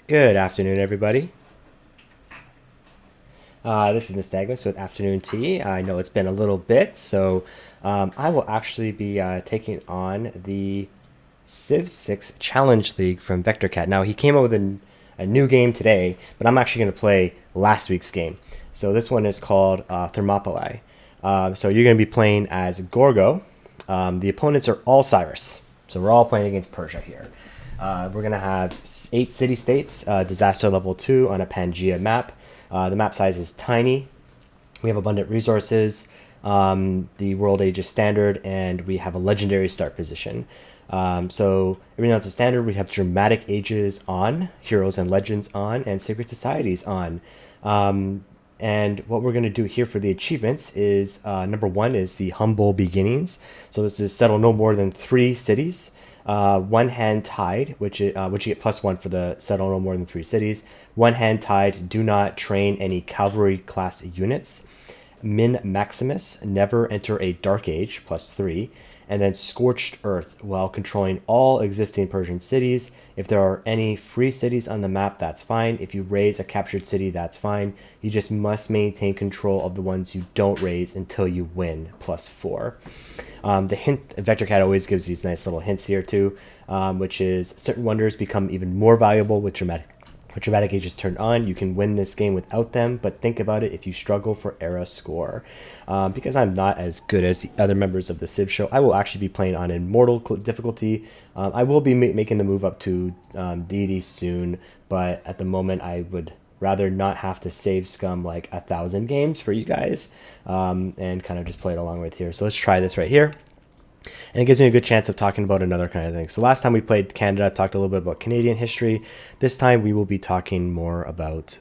Good afternoon, everybody. This is Nystagmus with Afternoon Tea. I know it's been a little bit, so I will actually be taking on the Civ 6 Challenge League from VectorCat. Now, he came out with a new game today, but I'm actually going to play last week's game. So this one is called Thermopylae. So you're going to be playing as Gorgo. The opponents are all Cyrus. So we're all playing against Persia here. We're going to have 8 city-states, disaster level 2 on a Pangea map. The map size is tiny. We have abundant resources. The world age is standard, and we have a legendary start position. So everything else is standard. We have dramatic ages on, heroes and legends on, and secret societies on. And what we're going to do here for the achievements is number 1 is the humble beginnings. So this is settle no more than 3 cities. One hand tied, which you get +1 for the settle no more than 3 cities. One hand tied, do not train any cavalry class units. Min Maximus, never enter a dark age, +3. And then Scorched Earth, while controlling all existing Persian cities. If there are any free cities on the map, that's fine. If you raise a captured city, that's fine. You just must maintain control of the ones you don't raise until you win, +4. The hint, VectorCat always gives these nice little hints here too, which is certain wonders become even more valuable with dramatic ages turned on. You can win this game without them, but think about it if you struggle for era score. Because I'm not as good as the other members of the TheCivShow, I will actually be playing on Immortal difficulty. I will be making the move up to deity soon, but at the moment I would rather not have to save scum like 1,000 games for you guys, and kind of just play it along with here. So let's try this right here. And it gives me a good chance of talking about another kind of thing. So last time we played Canada, talked a little bit about Canadian history. This time we will be talking more about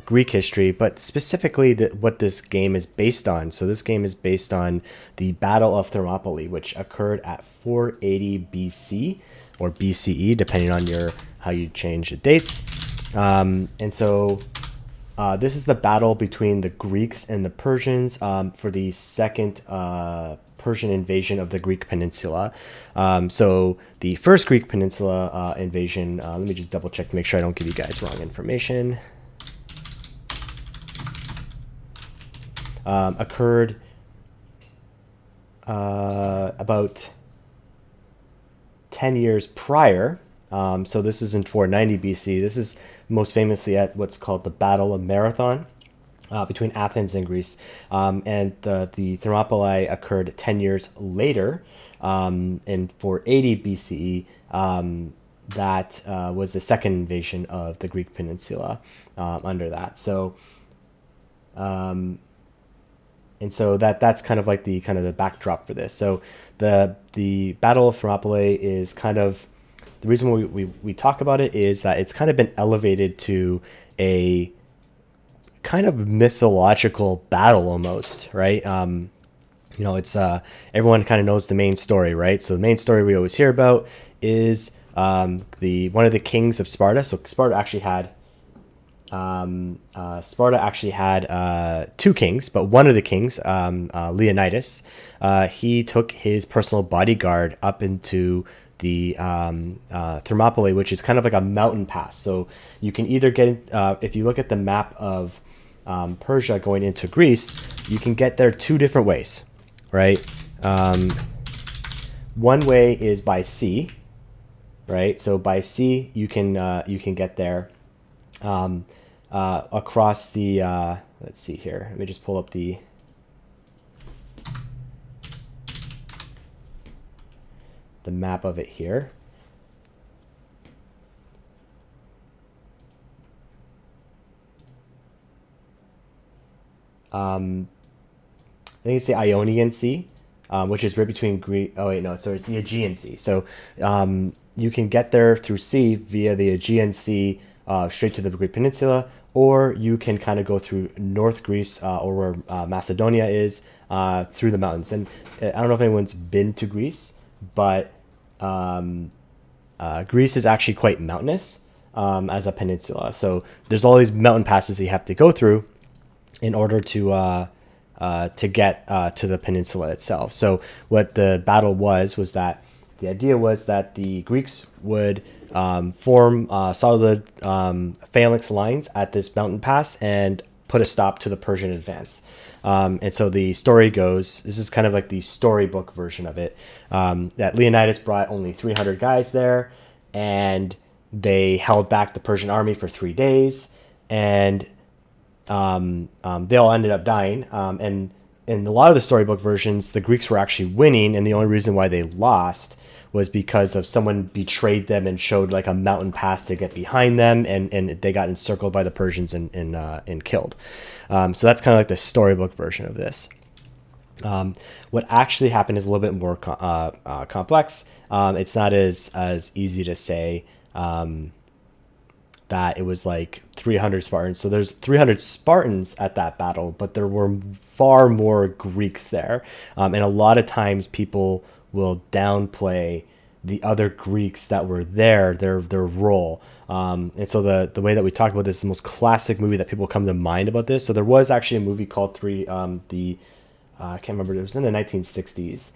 Greek history, but specifically what this game is based on. So this game is based on the Battle of Thermopylae, which occurred at 480 BC or BCE, depending on how you change the dates. And so this is the battle between the Greeks and the Persians for the second Persian invasion of the Greek peninsula. So the first Greek peninsula invasion, let me just double check to make sure I don't give you guys wrong information, occurred about 10 years prior. So this is in 490 BC. This is most famously at what's called the Battle of Marathon between Athens and Greece. And the Thermopylae occurred 10 years later in 480 BCE. That was the second invasion of the Greek peninsula under that. So and so that's kind of like the backdrop for this. So the Battle of Thermopylae is kind of the reason we talk about it is that it's kind of been elevated to a kind of mythological battle almost, right? It's everyone kind of knows the main story, right? So the main story we always hear about is one of the kings of Sparta. So Sparta actually had 2 kings, but one of the kings, Leonidas, he took his personal bodyguard up into the Thermopylae, which is kind of like a mountain pass. So you can either get, if you look at the map of Persia going into Greece, you can get there 2 different ways, right? One way is by sea, right? So by sea, you can get there across the, let's see here. Let me just pull up the map of it here. I think it's the Ionian Sea, which is right between Greece. Oh wait, no, so it's the Aegean Sea. So you can get there through sea via the Aegean Sea straight to the Greek peninsula, or you can kind of go through North Greece or where Macedonia is through the mountains. And I don't know if anyone's been to Greece, but Greece is actually quite mountainous as a peninsula. So there's all these mountain passes that you have to go through in order to get to the peninsula itself. So what the battle was that the idea was that the Greeks would form solid phalanx lines at this mountain pass and put a stop to the Persian advance. And so the story goes, this is kind of like the storybook version of it, that Leonidas brought only 300 guys there, and they held back the Persian army for 3 days, and they all ended up dying. And in a lot of the storybook versions, the Greeks were actually winning, and the only reason why they lost was because of someone betrayed them and showed like a mountain pass to get behind them, and they got encircled by the Persians and killed. So that's kind of like the storybook version of this. What actually happened is a little bit more complex. It's not as easy to say that it was like 300 Spartans. So there's 300 Spartans at that battle, but there were far more Greeks there. And a lot of times people will downplay the other Greeks that were there, their role. And so the way that we talk about this is the most classic movie that people come to mind about this. So there was actually a movie called I can't remember, it was in the 1960s.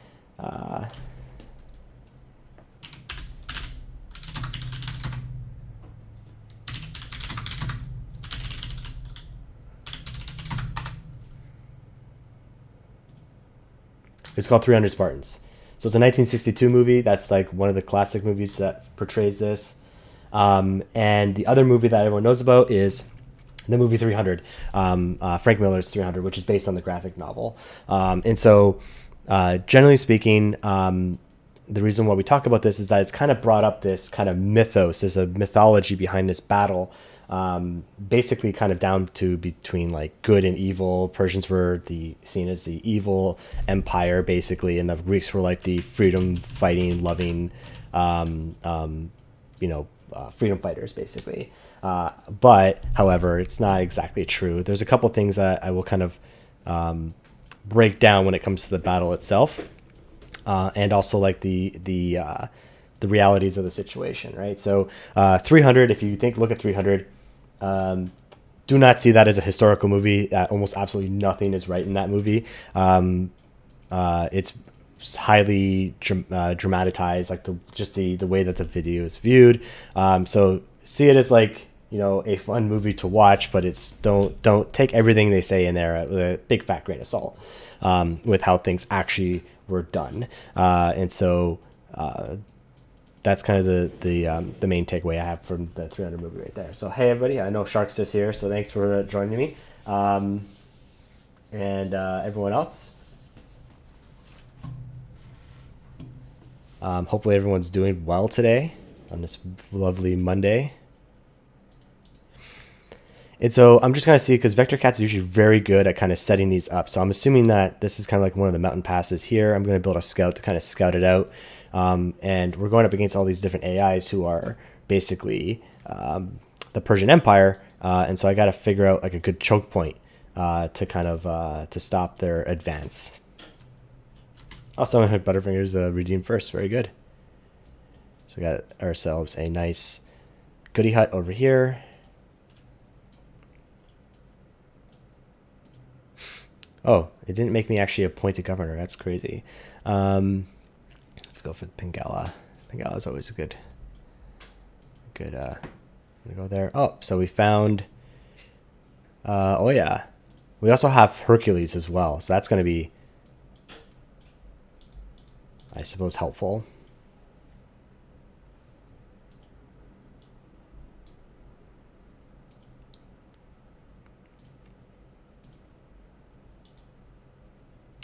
It's called 300 Spartans. So it's a 1962 movie. That's like one of the classic movies that portrays this. And the other movie that everyone knows about is the movie 300, Frank Miller's 300, which is based on the graphic novel. And so generally speaking, the reason why we talk about this is that it's kind of brought up this kind of mythos. There's a mythology behind this battle, basically kind of down to between like good and evil. Persians were seen as the evil empire, basically, and the Greeks were like the freedom fighting, loving, freedom fighters, basically. But however, it's not exactly true. There's a couple things that I will kind of break down when it comes to the battle itself, and also like the realities of the situation, right? So 300, if you look at 300, do not see that as a historical movie. Almost absolutely nothing is right in that movie. It's highly dramatized, like the way that the video is viewed. So see it as like, a fun movie to watch, but don't take everything they say in there with a big fat grain of salt, with how things actually were done. And so that's kind of the main takeaway I have from the 300 movie right there. So hey everybody, I know Shark's just here, so thanks for joining me, and everyone else. Hopefully everyone's doing well today on this lovely Monday. And so I'm just going to see, because VectorCat's usually very good at kind of setting these up. So I'm assuming that this is kind of like one of the mountain passes here. I'm going to build a scout to kind of scout it out. And we're going up against all these different AIs who are basically the Persian Empire. And so I got to figure out like a good choke point to kind of to stop their advance. Oh, someone had Butterfingers redeemed first. Very good. So we got ourselves a nice goodie hut over here. Oh, it didn't make me actually appoint a governor. That's crazy. Let's go for Pingala. Pingala is always a good. I'm gonna go there. Oh, so we found. Oh yeah, we also have Hercules as well. So that's gonna be, I suppose, helpful.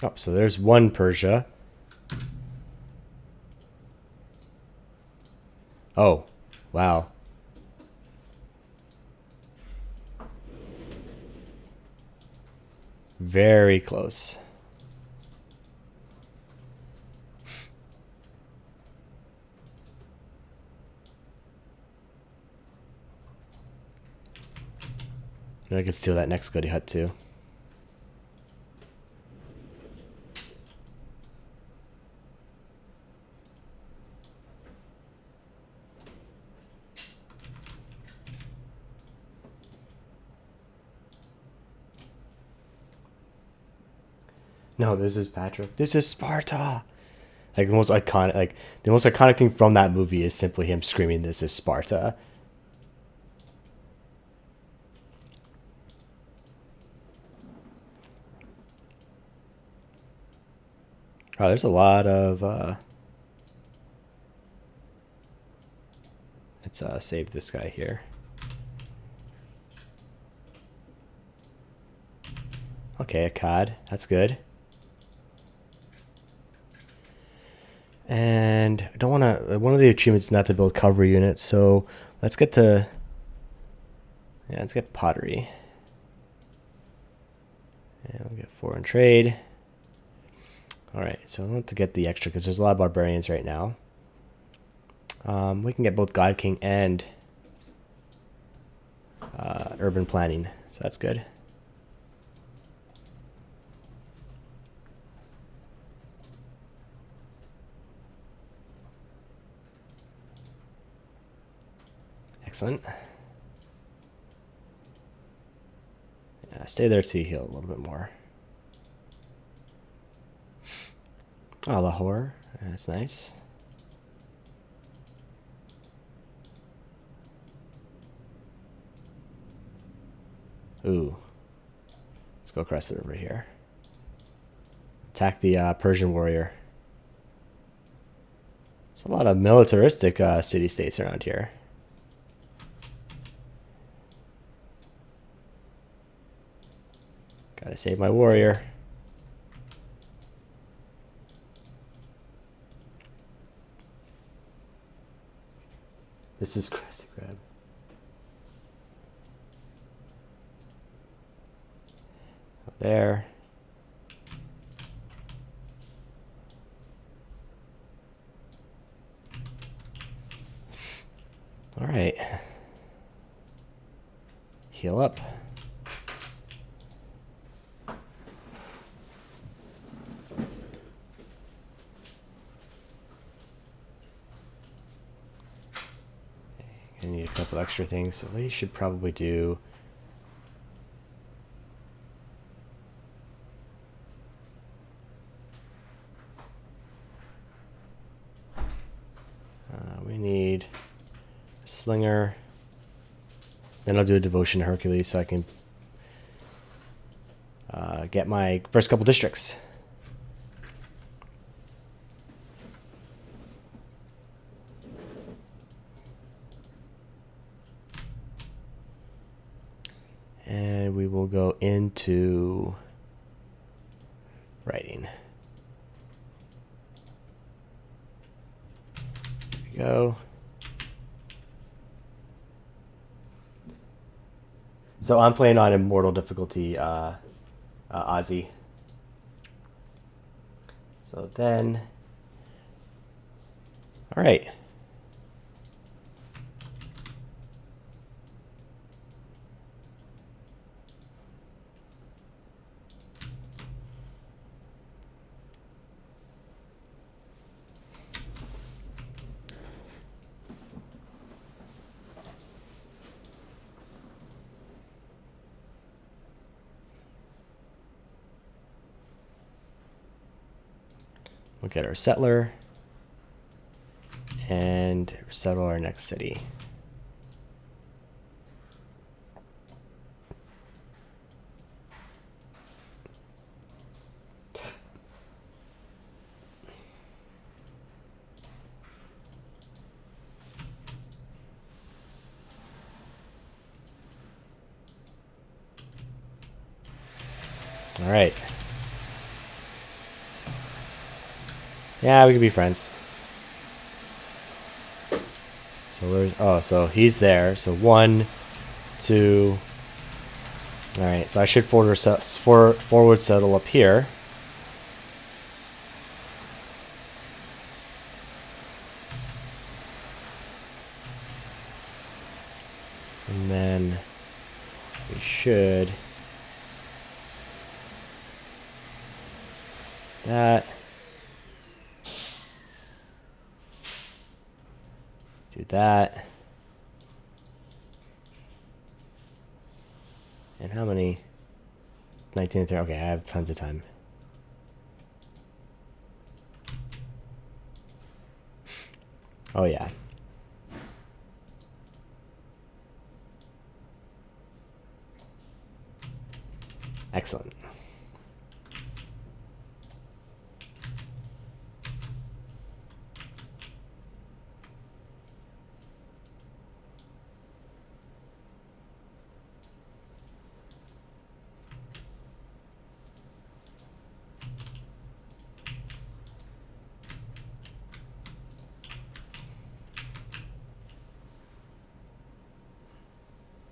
Oh, so there's one Persia. Oh, wow. Very close. And I can steal that next goodie hut too. No, this is Patrick. This is Sparta. Like the most iconic thing from that movie is simply him screaming, "This is Sparta." Oh, there's a lot of let's save this guy here. Okay, a COD. That's good. And I don't want to... One of the achievements is not to build cover units, so let's get to... Yeah, let's get pottery. And we'll get 4 in trade. Alright, so I want to get the extra because there's a lot of barbarians right now. We can get both God King and urban planning, so that's good. Excellent. Yeah, stay there till you heal a little bit more. Oh, Lahore. That's nice. Ooh. Let's go across the river here. Attack the Persian warrior. There's a lot of militaristic city-states around here. Gotta save my warrior. This is Crescent Crab. There. All right. Heal up. I need a couple extra things, so we should probably do we need a slinger. Then I'll do a devotion to Hercules so I can get my first couple districts. And we will go into writing. There we go. So I'm playing on Immortal difficulty, Aussie. So then, all right. We'll get our settler and settle our next city. All right. Yeah, we could be friends. So where's... Oh, so he's there. So 1, 2... Alright, so I should forward settle up here. And then we should... That... Do that. And how many? 19 and 30. Okay, I have tons of time. Oh, yeah. Excellent.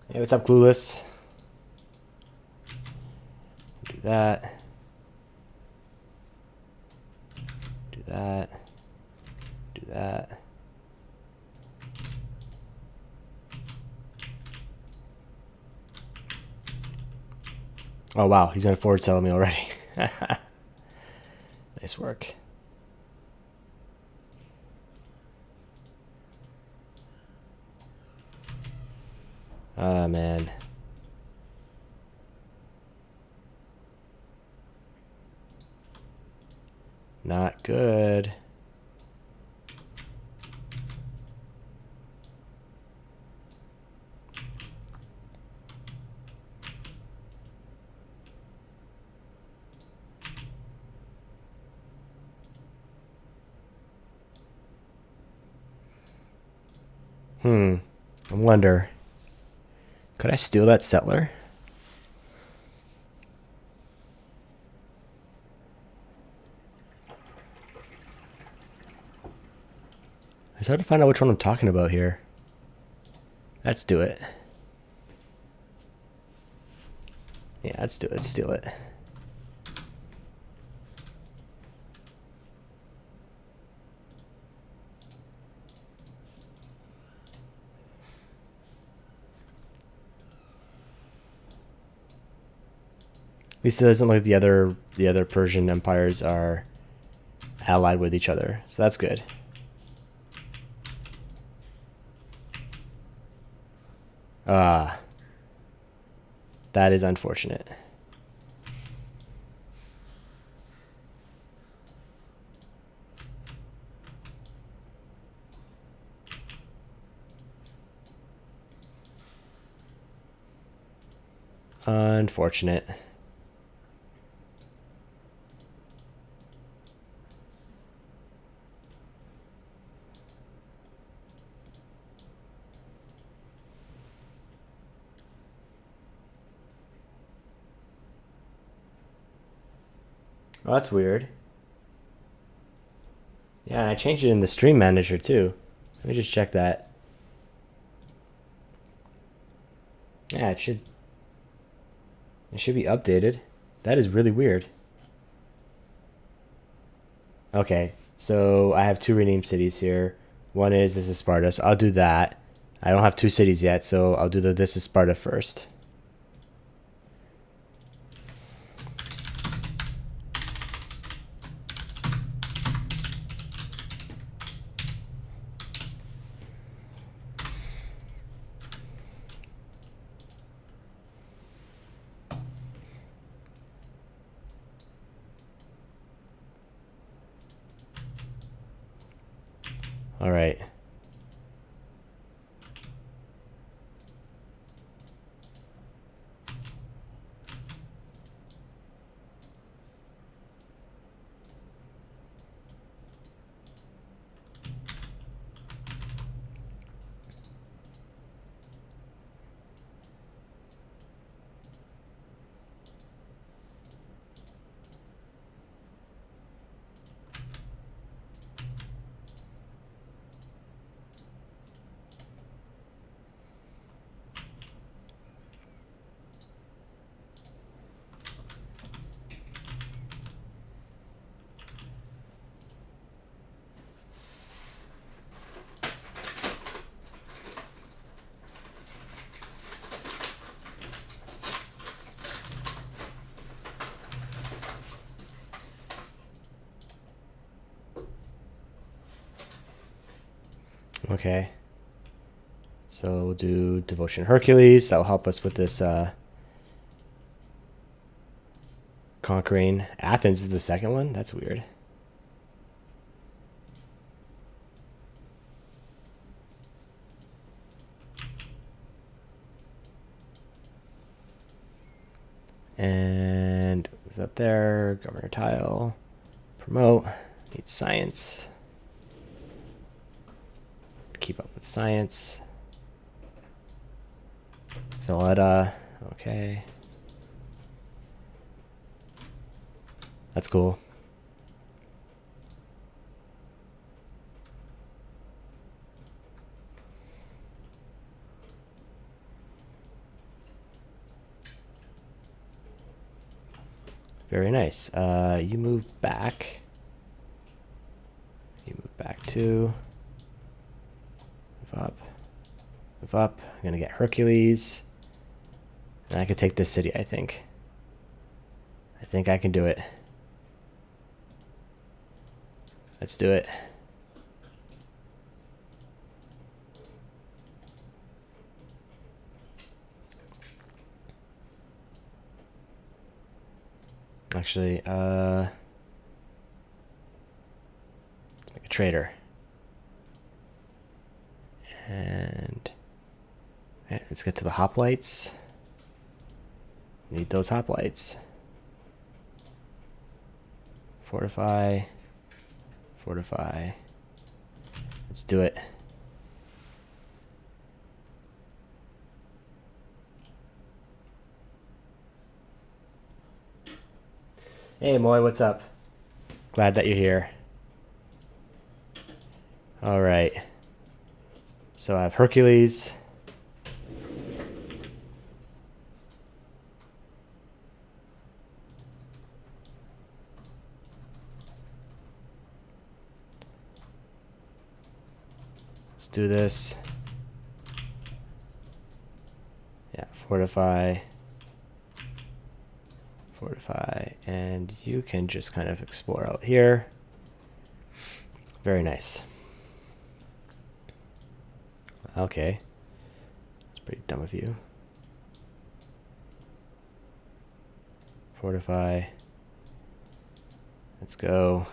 Hey, what's up, Clueless? Do that. Do that. Do that. Oh, wow. He's going to forward sell me already. Nice work. Ah, man. Not good. I wonder, could I steal that settler? It's hard to find out which one I'm talking about here. Let's do it. Yeah, let's do it. Let's steal it. At least it doesn't look like the other Persian empires are allied with each other, so that's good. Ah, that is unfortunate. Unfortunate. Oh, that's weird. Yeah, and I changed it in the stream manager too. Let me just check that. Yeah, it should be updated. That is really weird. Okay, so I have two renamed cities here. One is This is Sparta, so I'll do that. I don't have two cities yet, so I'll do the This is Sparta first. All right. Okay. So we'll do Devotion Hercules. That'll help us with this conquering. Athens is the second one? That's weird. And what's up there? Governor tile. Promote. Need science. Keep up with science. Valletta. Okay. That's cool. Very nice. You move back. You move back too. Move up. Move up. I'm gonna get Hercules. And I could take this city, I think. I think I can do it. Let's do it. Actually, let's make a trader. And let's get to the hoplites. Need those hoplites. Fortify. Fortify. Let's do it. Hey, Moy, what's up? Glad that you're here. All right. So I have Hercules. Let's do this. Yeah, fortify. Fortify, and you can just kind of explore out here. Very nice. Okay. That's pretty dumb of you. Fortify. Let's go.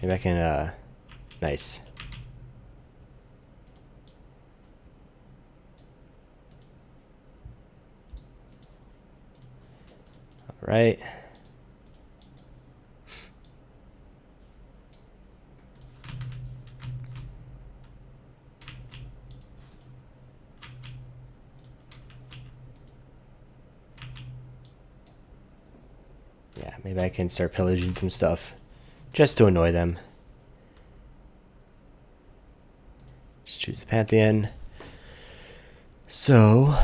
Maybe I can, nice. All right. Yeah, maybe I can start pillaging some stuff just to annoy them. Just choose the Pantheon. So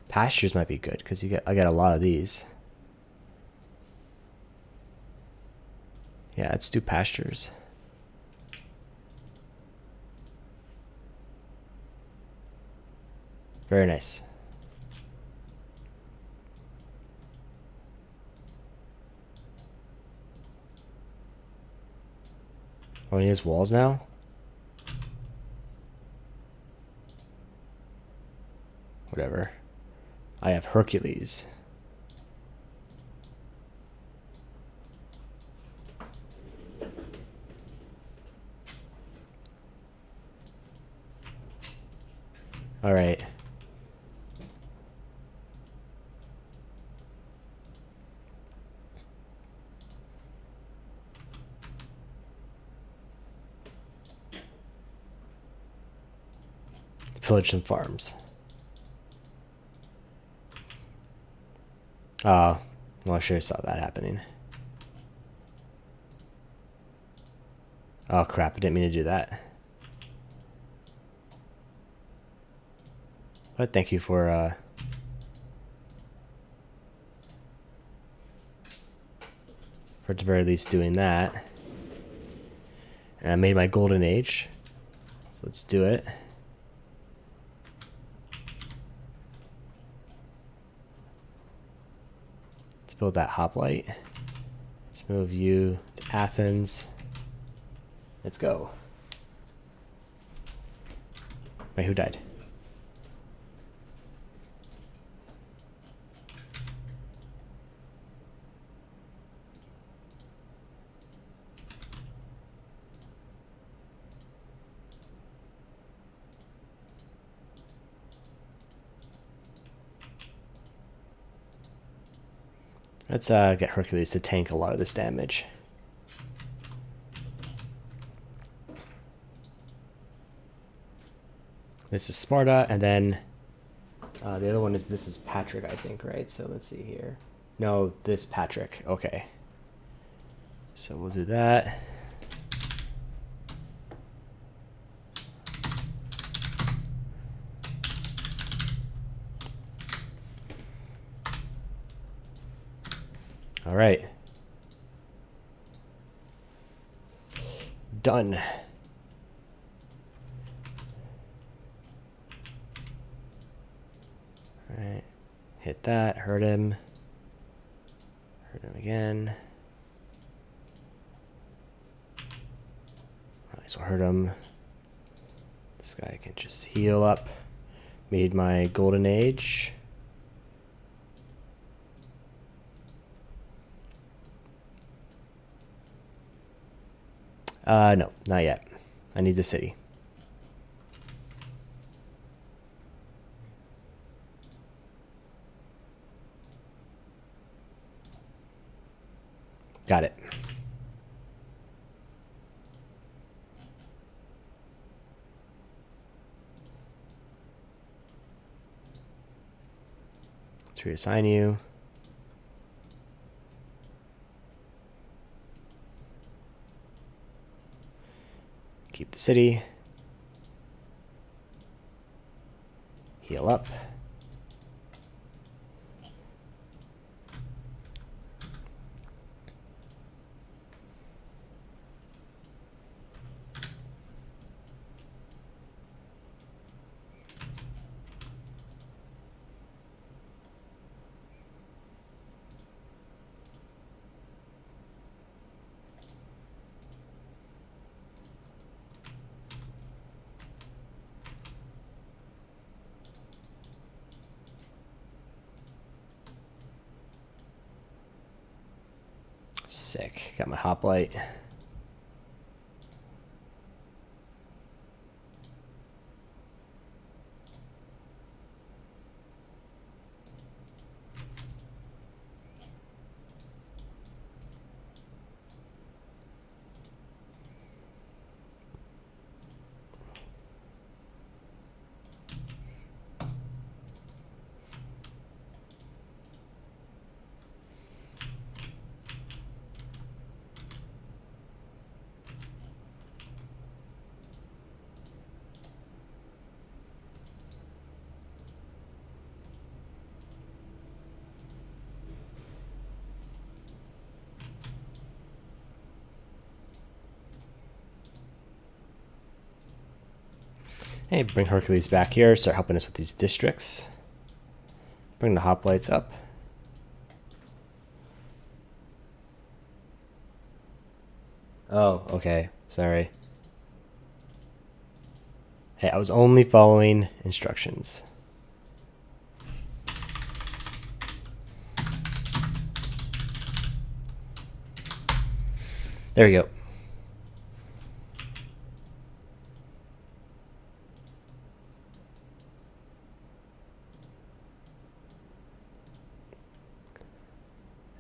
pastures might be good because I got a lot of these. Yeah, let's do pastures. Very nice. Oh, he has walls now? Whatever. I have Hercules. All right. Let's pillage some farms. Oh, well, I sure saw that happening. Oh, crap. I didn't mean to do that. But thank you for at the very least doing that. And I made my golden age. So let's do it. Let's build that hoplite. Let's move you to Athens. Let's go. Wait, who died? Let's get Hercules to tank a lot of this damage. This is Sparta, and then the other one is, this is Patrick, I think, right? So let's see here. No, this Patrick. Okay. So we'll do that. All right. Done. All right. Hit that. Hurt him. Hurt him again. Nice. We'll hurt him. This guy can just heal up. Made my golden age. No, not yet. I need the city. Got it. Let's reassign you. Keep the city. Heal up. Sick. Got my hoplite. Hey, bring Hercules back here. Start helping us with these districts. Bring the hoplites up. Oh, okay. Sorry. Hey, I was only following instructions. There we go.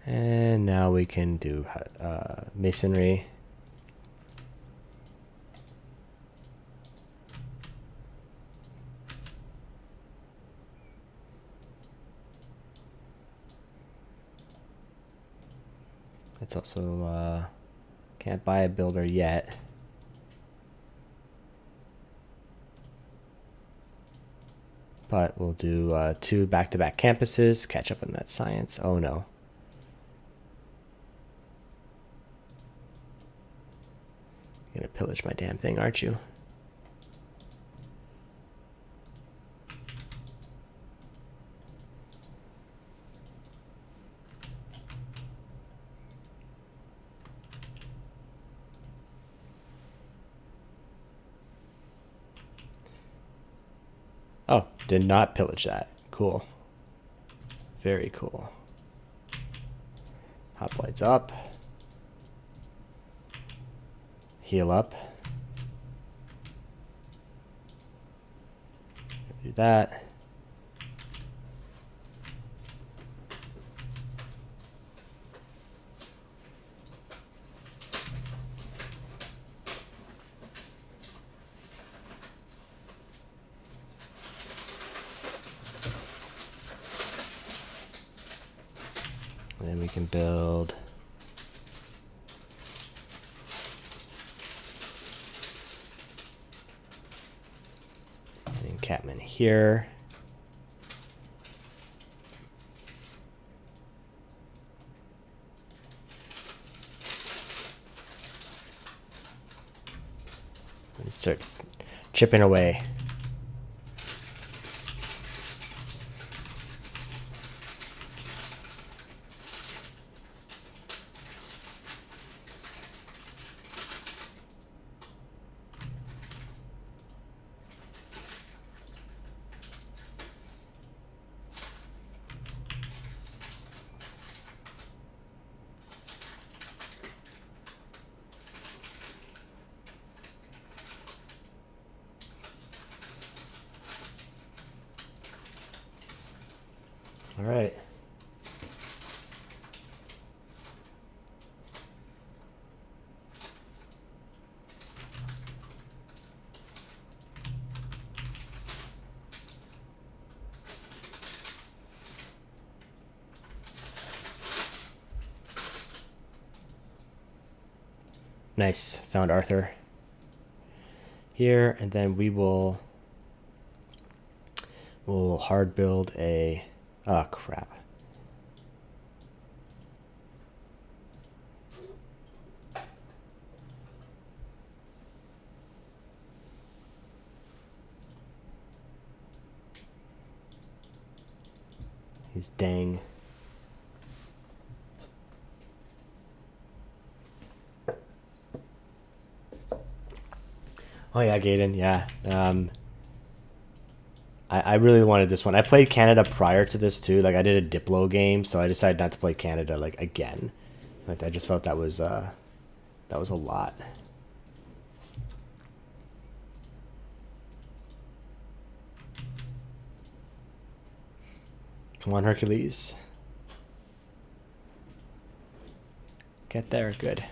And now we can do masonry. It's also can't buy a builder yet. But we'll do 2 back-to-back campuses, catch up on that science. Oh no. You're gonna pillage my damn thing, aren't you? Oh, did not pillage that. Cool. Very cool. Hoplites up. Heal up. Do that. And then we can build an encampment here. And start chipping away. All right. Nice. Found Arthur here, and then we'll hard build a, oh crap. He's dang. Oh yeah, Gaiden, yeah. I really wanted this one. I played Canada prior to this too. Like I did a Diplo game, so I decided not to play Canada like again. Like I just felt that was a lot. Come on, Hercules. Get there, good.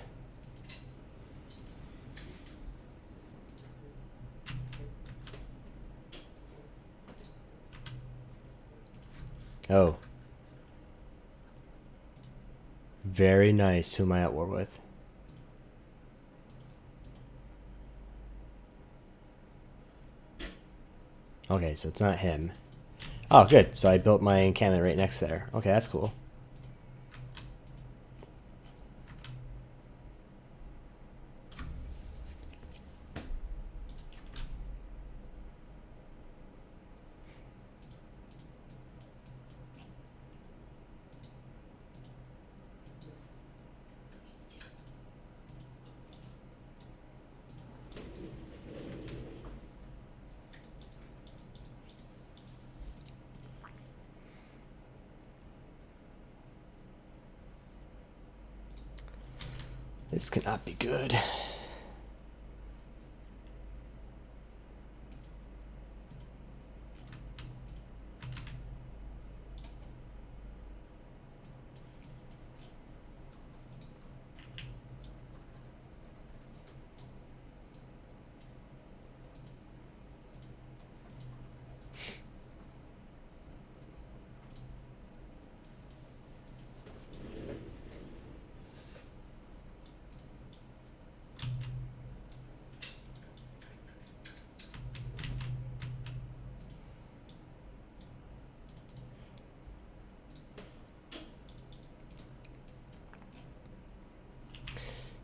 Oh. Very nice. Who am I at war with? Okay, so it's not him. Oh, good. So I built my encampment right next there. Okay, that's cool. This cannot be good.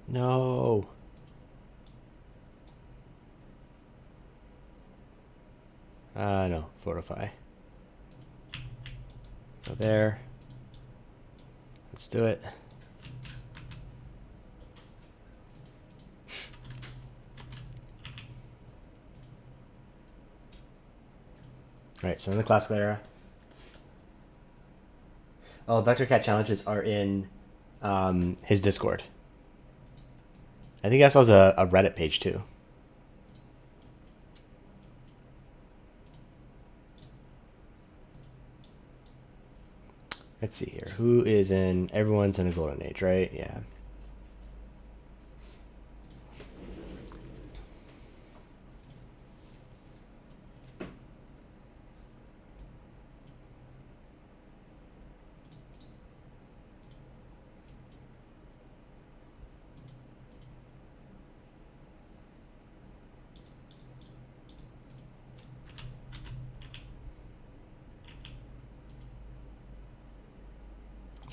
No. No. Fortify. Go there. Let's do it. Alright, so in the classical era. Oh, VectorCat challenges are in his Discord. I think that was a Reddit page too. Let's see here. Who is in... Everyone's in a golden age, right? Yeah.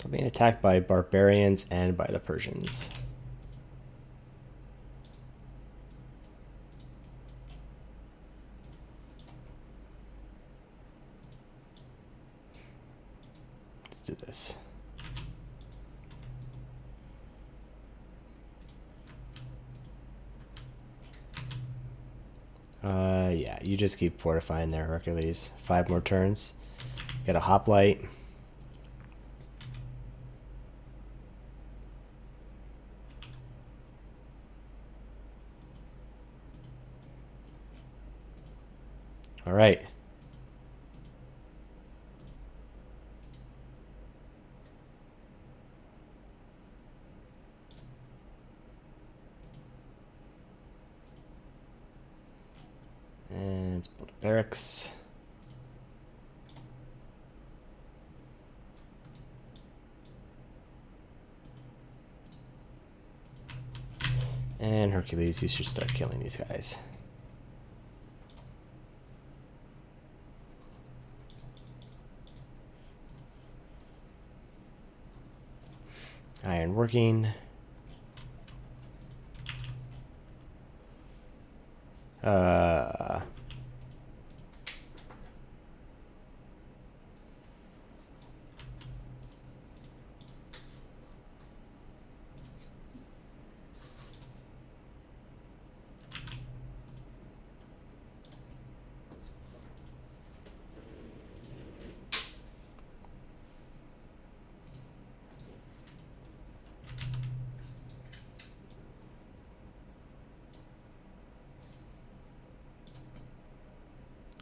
So being attacked by barbarians and by the Persians. Let's do this. Yeah, you just keep fortifying there, Hercules. 5 more turns. Get a hoplite. All right. And let's build barracks. And Hercules, you should start killing these guys. Iron working.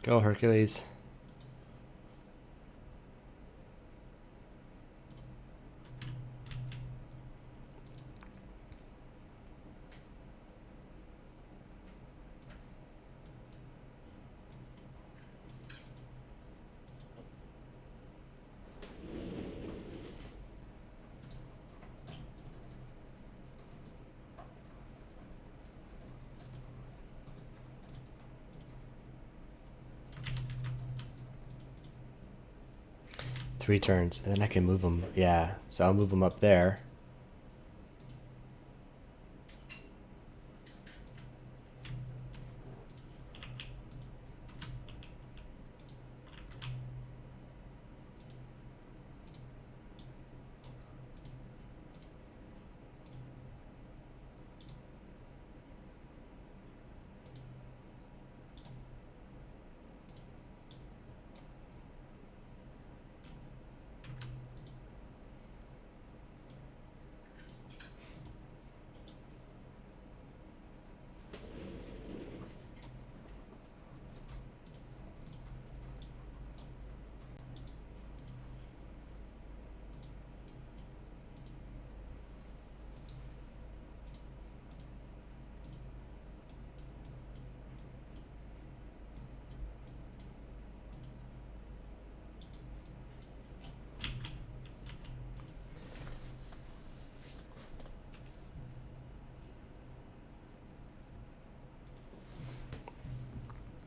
Go, Hercules. Three turns, and then I can move them. Yeah, so I'll move them up there.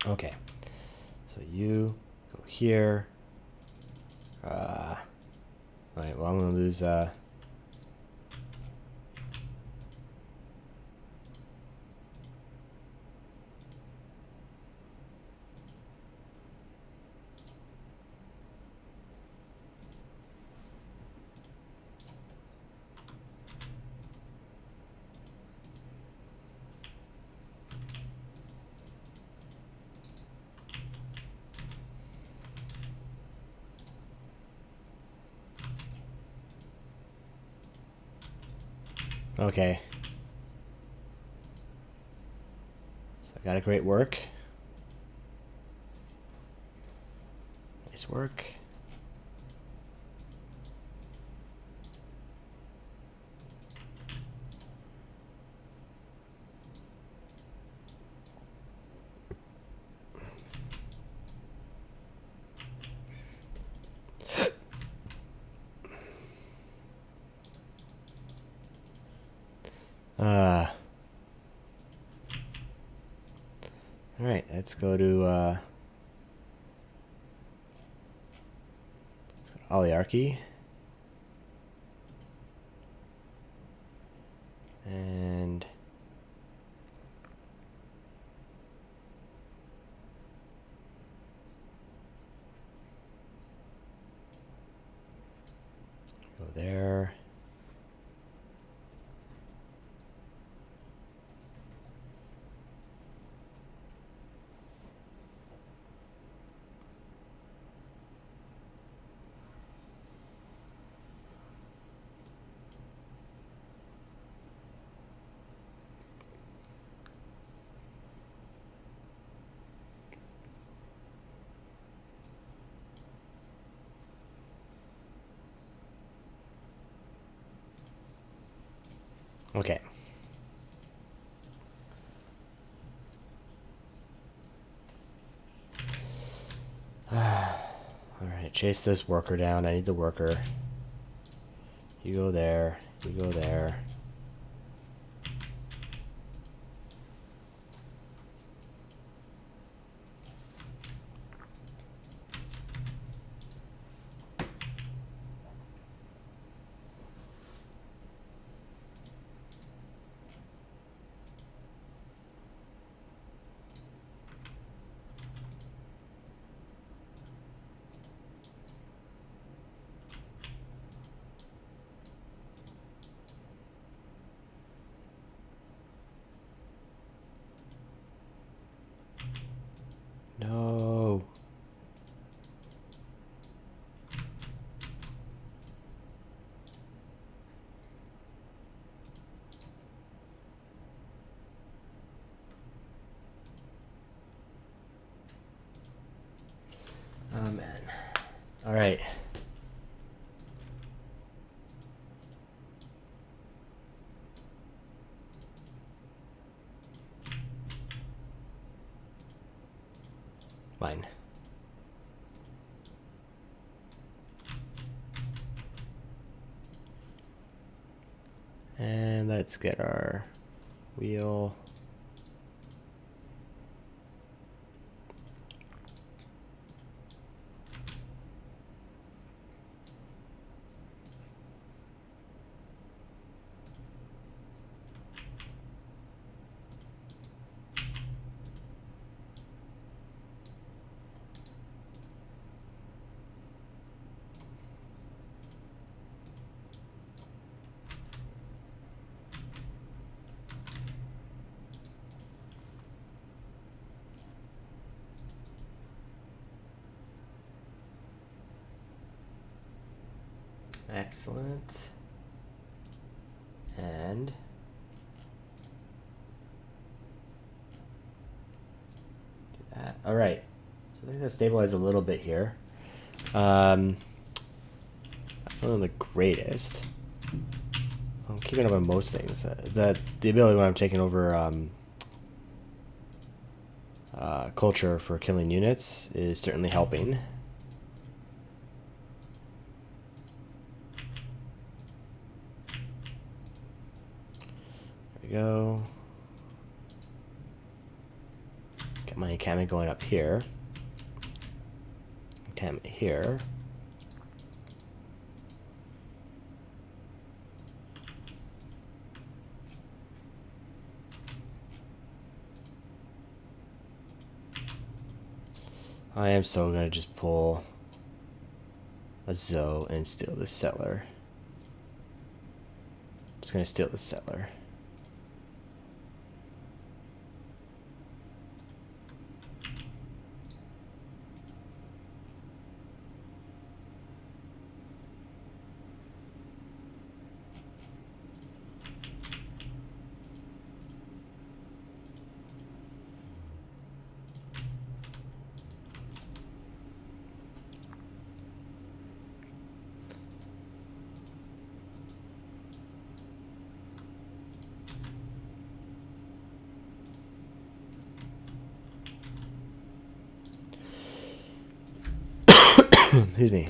Okay, so you go here. All right, well, I'm gonna lose okay. So I got a great work. Nice work. All right, let's go to oligarchy. Okay. Alright, chase this worker down. I need the worker. You go there. You go there. No. Oh man. All right. Fine. And let's get our wheel. Excellent. And do that. All right. So I think that stabilized a little bit here. Not feeling the greatest. I'm keeping up on most things. The ability when I'm taking over culture for killing units is certainly helping. There we go. Get my encampment going up here. Encampment here. I am so gonna just pull a Zoe and steal the settler. Just gonna steal the settler. Excuse me.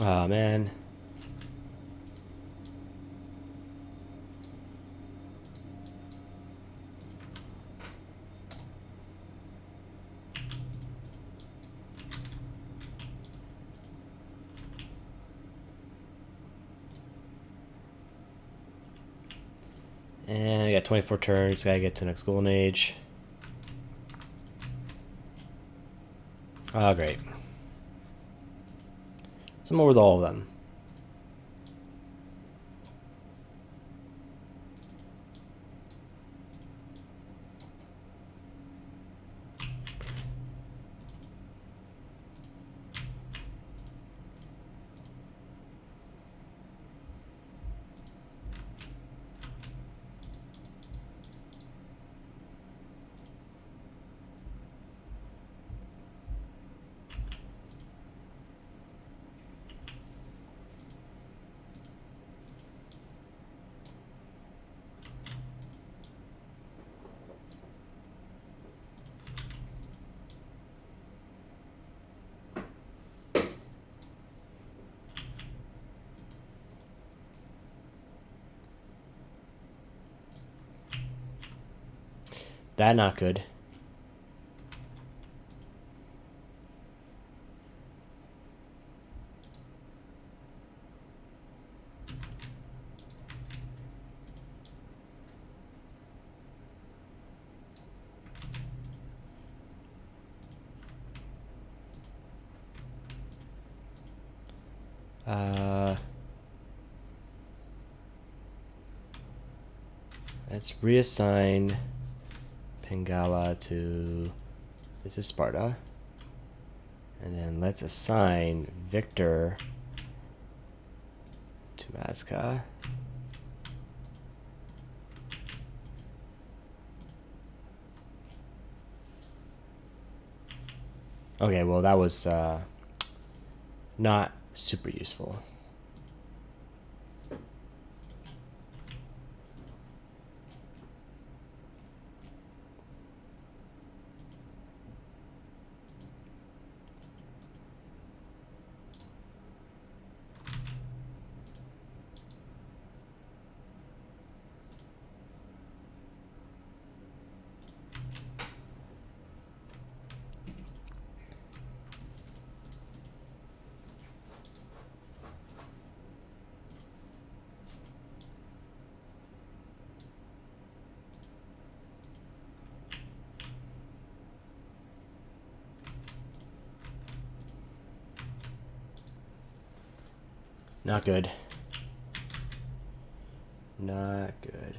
Oh man. And I got 24 turns, gotta get to the next golden age. Oh, great. So I'm over with all of them. That not good. Let's reassign Pingala to, this is Sparta. And then let's assign Victor to Mazca. Okay, well that was not super useful. Not good. Not good.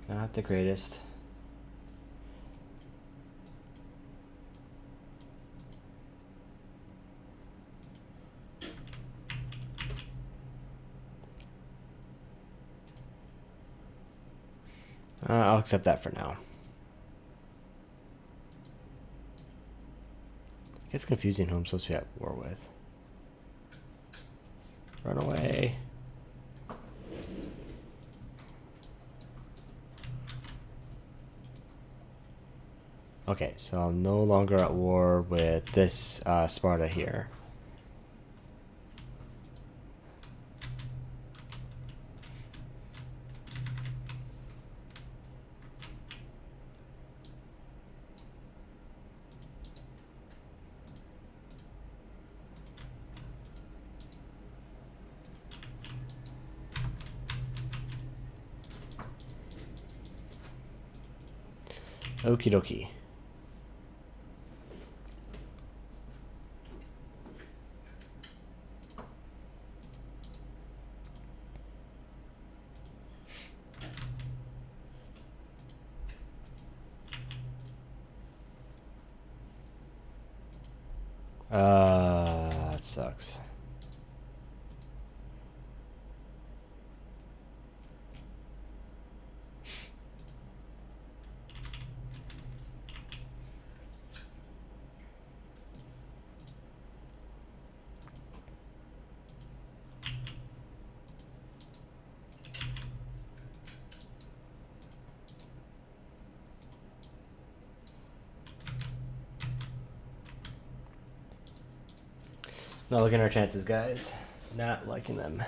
Not the greatest. I'll accept that for now. It gets confusing who I'm supposed to be at war with. Run away. Okay, so I'm no longer at war with this Sparta here. Okie dokie. That sucks. Not liking our chances, guys. Not liking them.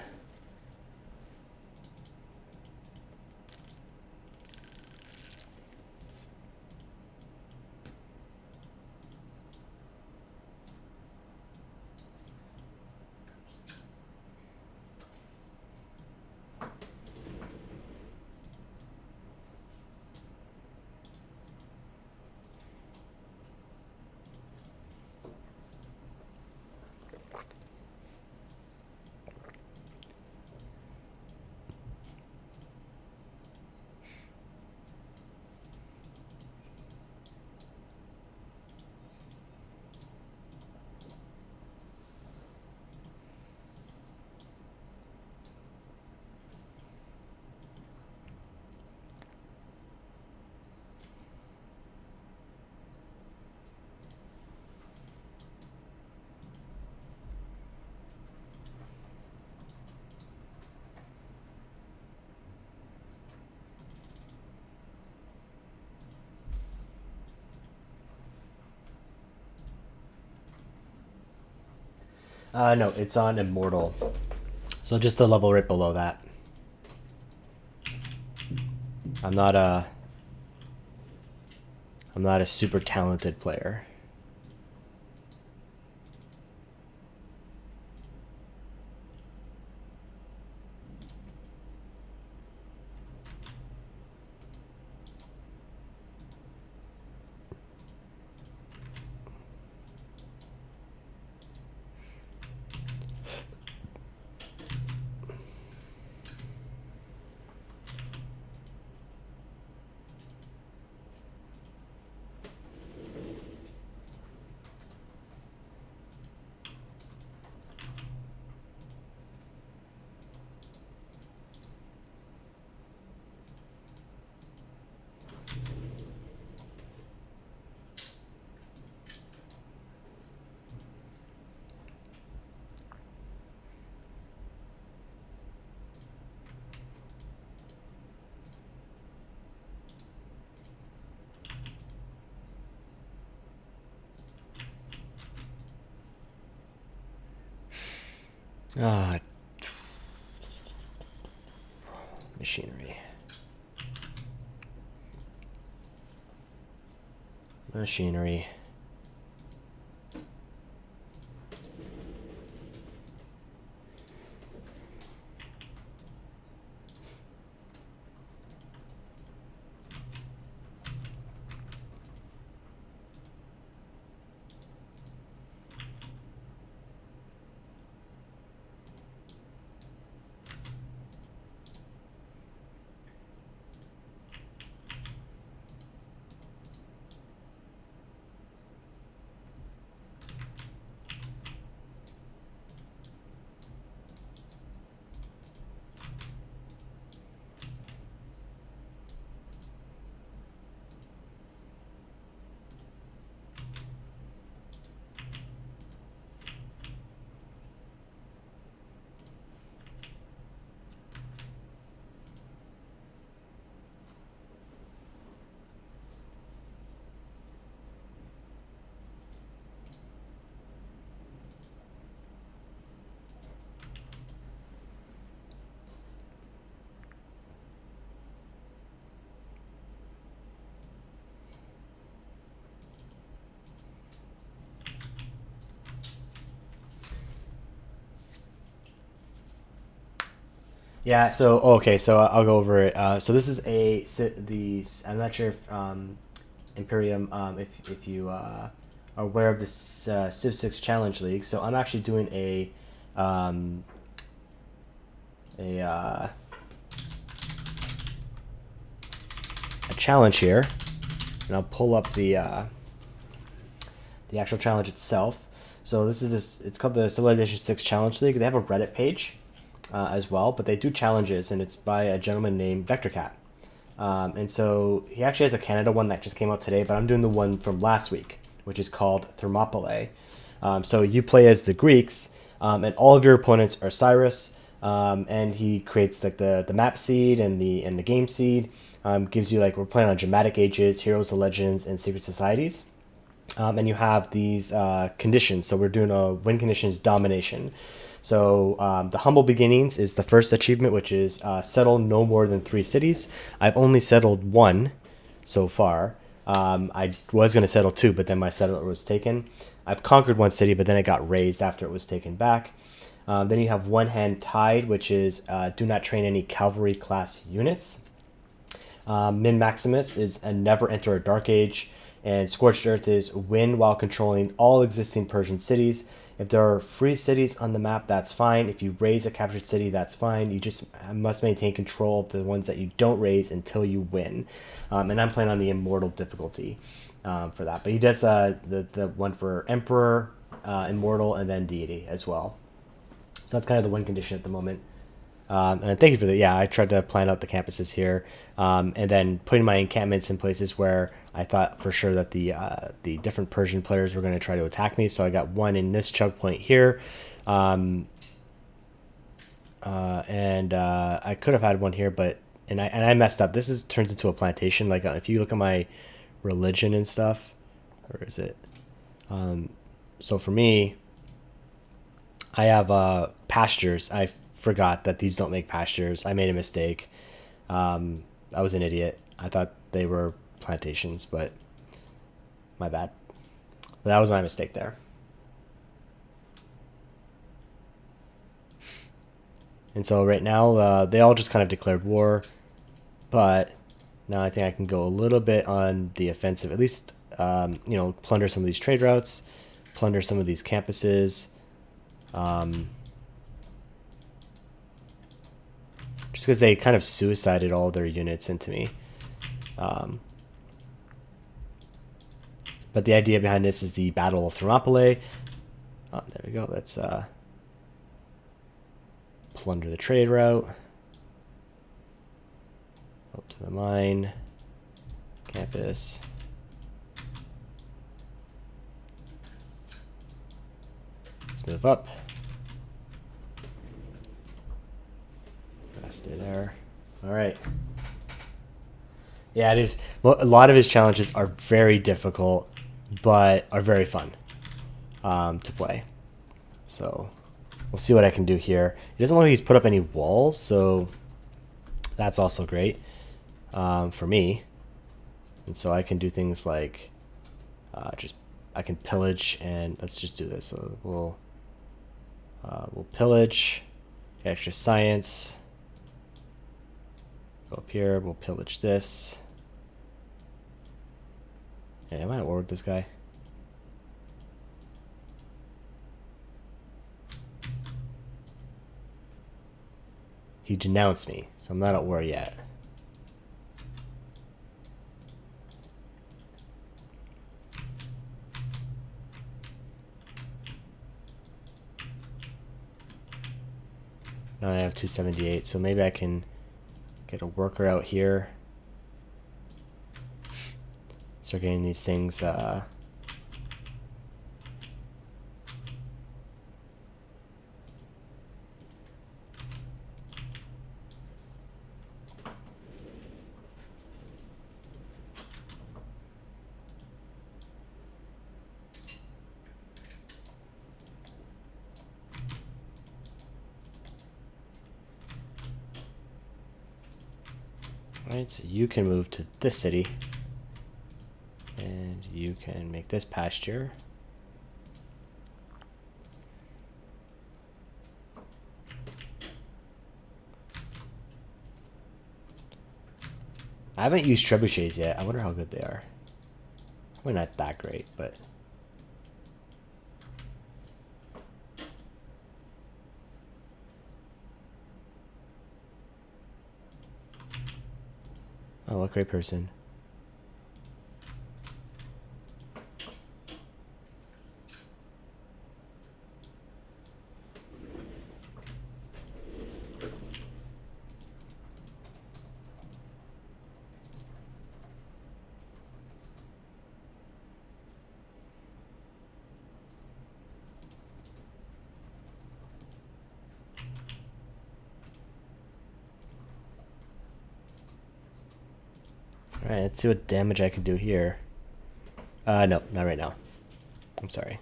No, it's on Immortal. So just the level right below that. I'm not a super talented player. Ah, machinery. Machinery. Yeah. So okay. So I'll go over it. So this is I'm not sure if Imperium if you are aware of this Civ 6 Challenge League. So I'm actually doing um, a uh, a challenge here, and I'll pull up the actual challenge itself. So it's called the Civilization 6 Challenge League. They have a Reddit page as well, but they do challenges, and it's by a gentleman named VectorCat. And so he actually has a Canada one that just came out today, but I'm doing the one from last week, which is called Thermopylae. So you play as the Greeks, and all of your opponents are Cyrus, and he creates like the map seed and the game seed. Gives you like we're playing on dramatic ages, heroes, and legends, and secret societies. And you have these conditions. So we're doing a win conditions domination. So the humble beginnings is the first achievement, which is settle no more than 3 cities. I've only settled 1 so far. I was going to settle 2, but then my settler was taken. I've conquered 1 city, but then it got raised after it was taken back. Then you have one hand tied, which is do not train any cavalry class units. Min Maximus is a never enter a dark age, and Scorched Earth is win while controlling all existing Persian cities. If there are free cities on the map, that's fine. If you raise a captured city, that's fine. You just must maintain control of the ones that you don't raise until you win. And I'm playing on the Immortal difficulty for that. But he does the one for Emperor, Immortal, and then Deity as well. So that's kind of the win condition at the moment. And thank you for that. Yeah, I tried to plan out the campuses here, and then putting my encampments in places where I thought for sure that the different Persian players were going to try to attack me. So I got one in this choke point here, and I could have had one here, but I messed up. This turns into a plantation. Like if you look at my religion and stuff, or is it? So for me, I have pastures. I forgot that these don't make pastures. I made a mistake. I was an idiot. I thought they were plantations, but my bad. But that was my mistake there. And so right now, they all just kind of declared war. But now I think I can go a little bit on the offensive. At least, plunder some of these trade routes, plunder some of these campuses. Just because they kind of suicided all their units into me. But the idea behind this is the Battle of Thermopylae. Oh, there we go. Let's plunder the trade route. Up to the mine. Campus. Let's move up. Stay there. All right. Yeah, it is. Well, a lot of his challenges are very difficult, but are very fun to play. So we'll see what I can do here. He doesn't look like he's put up any walls, so that's also great for me. And so I can do things like I can pillage, and let's just do this. So we'll pillage, extra science. Go up here, we'll pillage this. Yeah, am I at war with this guy? He denounced me, so I'm not at war yet. Now I have 278, so maybe I can get a worker out here. Start getting these things Right, so you can move to this city, and you can make this pasture. I haven't used trebuchets yet. I wonder how good they are. Probably not that great, but oh, what a great person. Alright, let's see what damage I can do here. No, not right now. I'm sorry.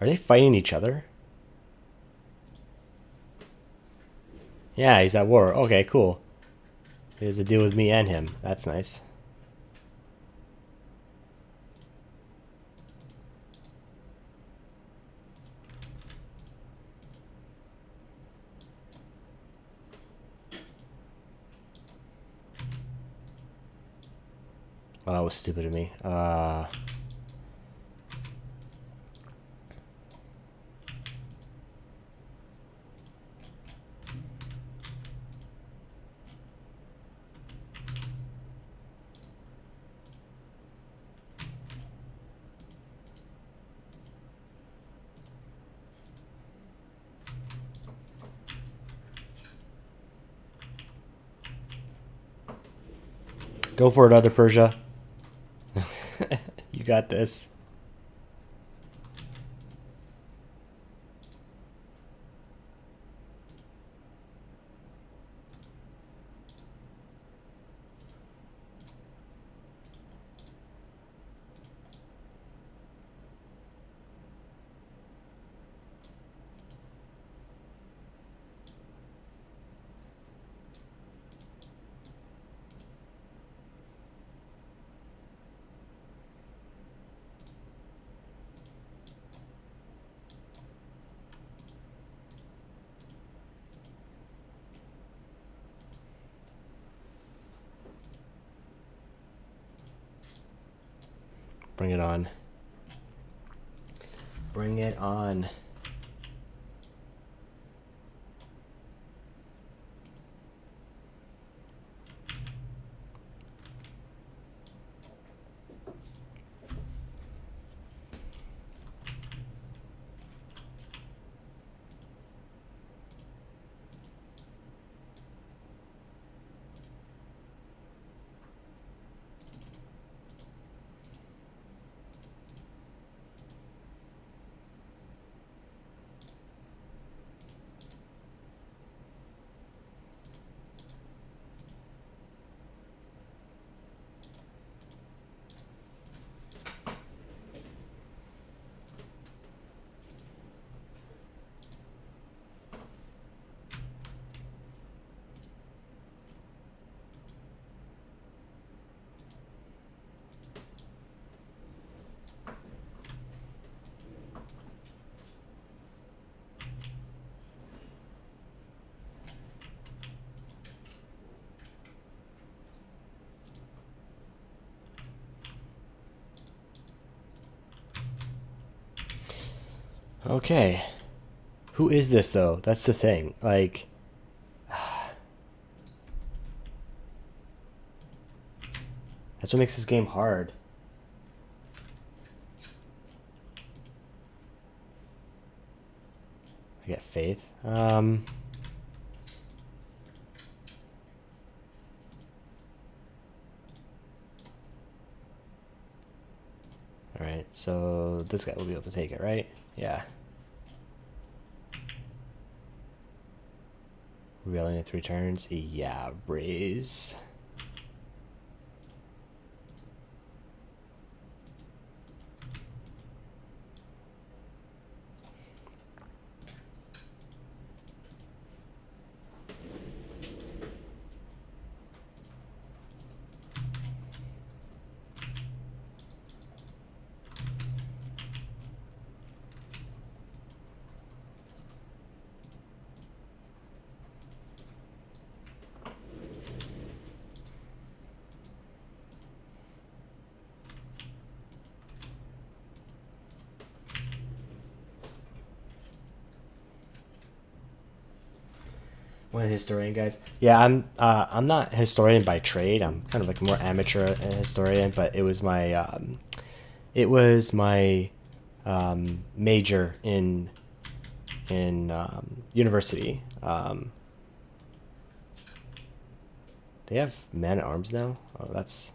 Are they fighting each other? Yeah, he's at war. Okay, cool. He has a deal with me and him. That's nice. Oh, that was stupid of me. Go for it, other Persia. You got this. Bring it on. Bring it on. Okay. Who is this, though? That's the thing. Like, that's what makes this game hard. I get faith. Alright, so this guy will be able to take it, right? Yeah. Revealing in 3 turns? Yeah, raise. One of the historian guys. Yeah, I'm not a historian by trade. I'm kind of like more amateur historian, but it was my major in university. They have man at arms now. Oh, that's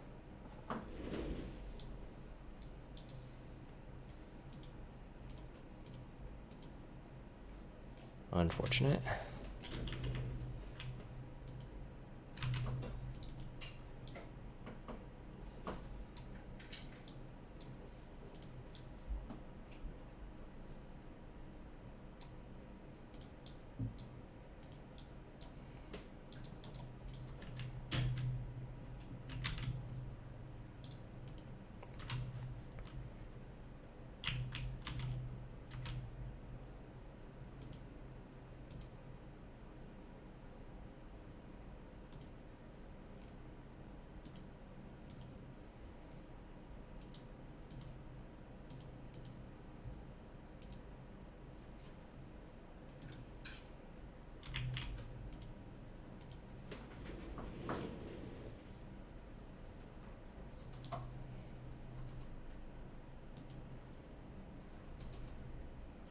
unfortunate.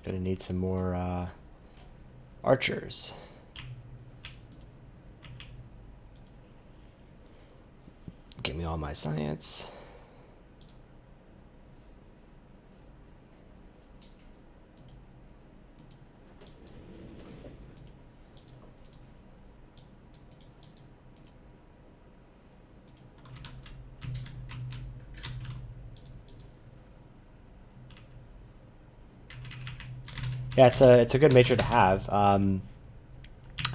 Gonna need some more archers. Give me all my science. Yeah, it's a good major to have. I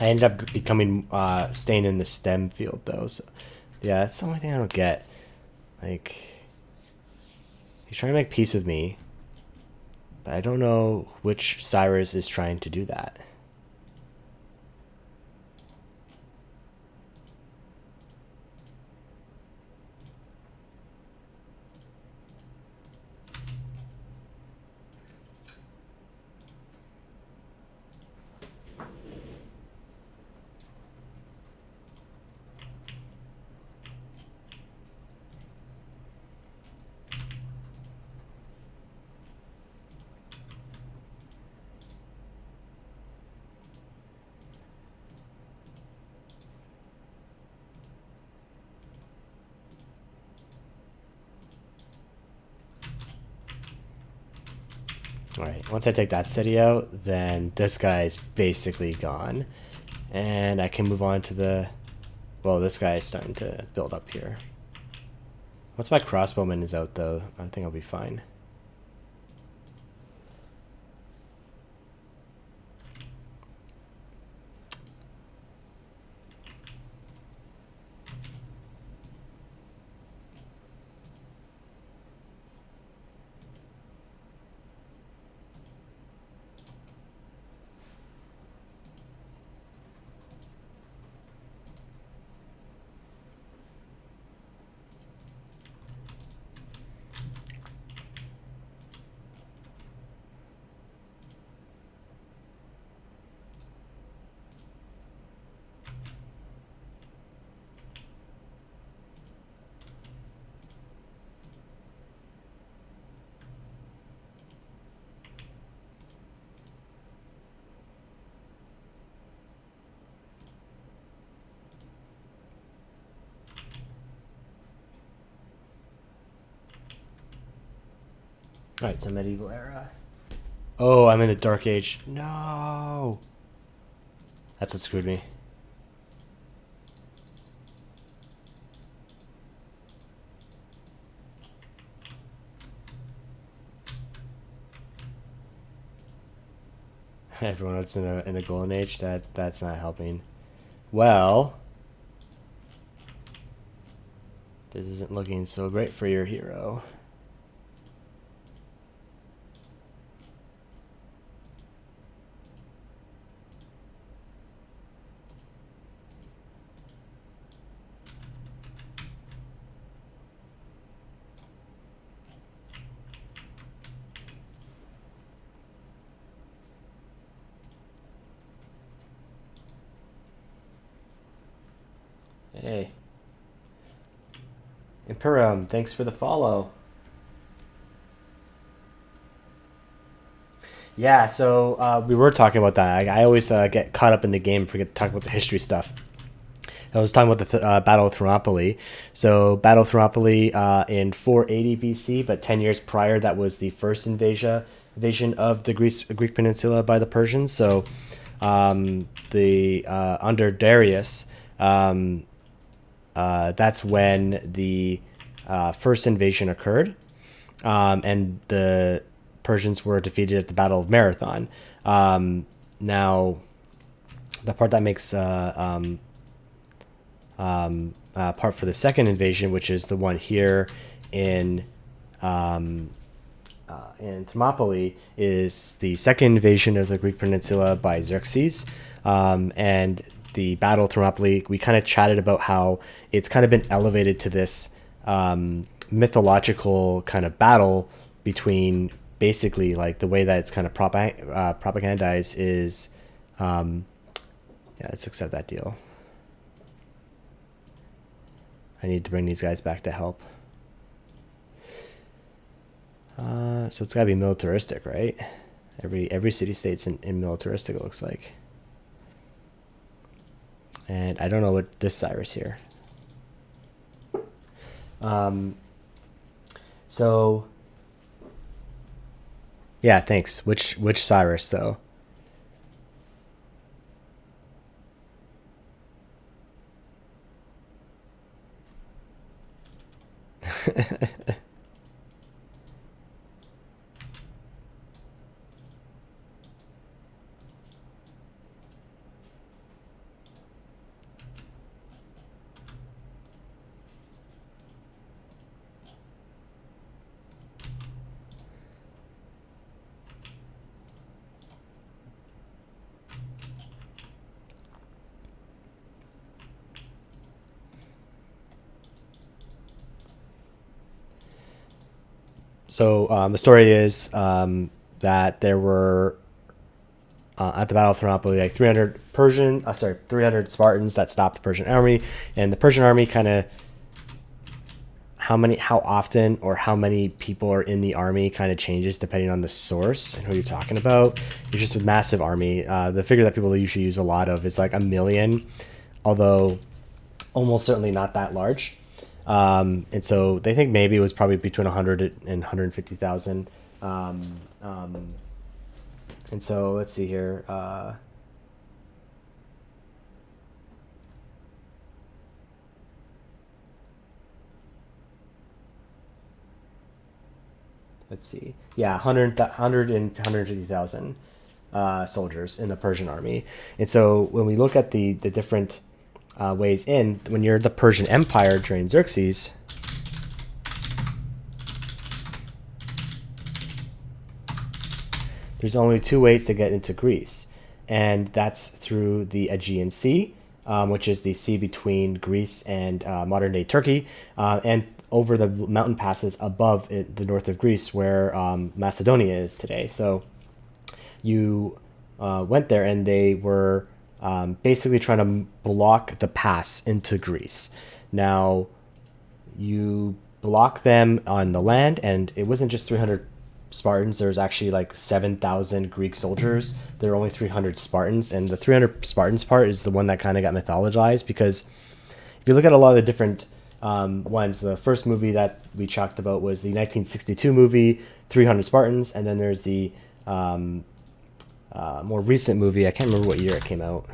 ended up becoming staying in the STEM field though. So yeah, that's the only thing I don't get. Like, he's trying to make peace with me, but I don't know which Cyrus is trying to do that. All right, once I take that city out, then this guy's basically gone. And I can move on to the... Well, this guy is starting to build up here. Once my crossbowman is out, though, I think I'll be fine. Alright, so medieval era. Oh, I'm in the Dark Age. No! That's what screwed me. Everyone else in a golden age, that's not helping. Well, this isn't looking so great for your hero. Hey. Imperium, thanks for the follow. Yeah, so we were talking about that. I always get caught up in the game and forget to talk about the history stuff. I was talking about the Battle of Thermopylae. So Battle of Thermopylae in 480 BC, but 10 years prior, that was the first invasion of the Greek peninsula by the Persians. So under Darius, that's when the first invasion occurred, and the Persians were defeated at the Battle of Marathon. Now, the part that makes part for the second invasion, which is the one here in Thermopylae, is the second invasion of the Greek peninsula by Xerxes, and the Battle of Thermopylae, we kind of chatted about how it's kind of been elevated to this mythological kind of battle between, basically, like the way that it's kind of propagandized is, yeah, let's accept that deal. I need to bring these guys back to help. So it's got to be militaristic, right? Every city-state's in militaristic, it looks like. And I don't know what this Cyrus here. So yeah, thanks. Which Cyrus though? So the story is that there were at the Battle of Thermopylae like 300 Spartans that stopped the Persian army, and the Persian army kind of how often or how many people are in the army kind of changes depending on the source and who you're talking about. It's just a massive army. The figure that people usually use a lot of is like 1 million, although almost certainly not that large. And so they think maybe it was probably between 100 and 150,000. And so let's see here. Let's see. Yeah, 150,000 soldiers in the Persian army. And so when we look at the different ways in, when you're the Persian Empire during Xerxes, there's only two ways to get into Greece. And that's through the Aegean Sea, which is the sea between Greece and modern-day Turkey, and over the mountain passes above the north of Greece, where Macedonia is today. So you went there, and they were basically trying to block the pass into Greece. Now, you block them on the land, and it wasn't just 300 Spartans. There was actually like 7,000 Greek soldiers. There were only 300 Spartans, and the 300 Spartans part is the one that kind of got mythologized, because if you look at a lot of the different ones, the first movie that we talked about was the 1962 movie 300 Spartans, and then there's the more recent movie. I can't remember what year it came out.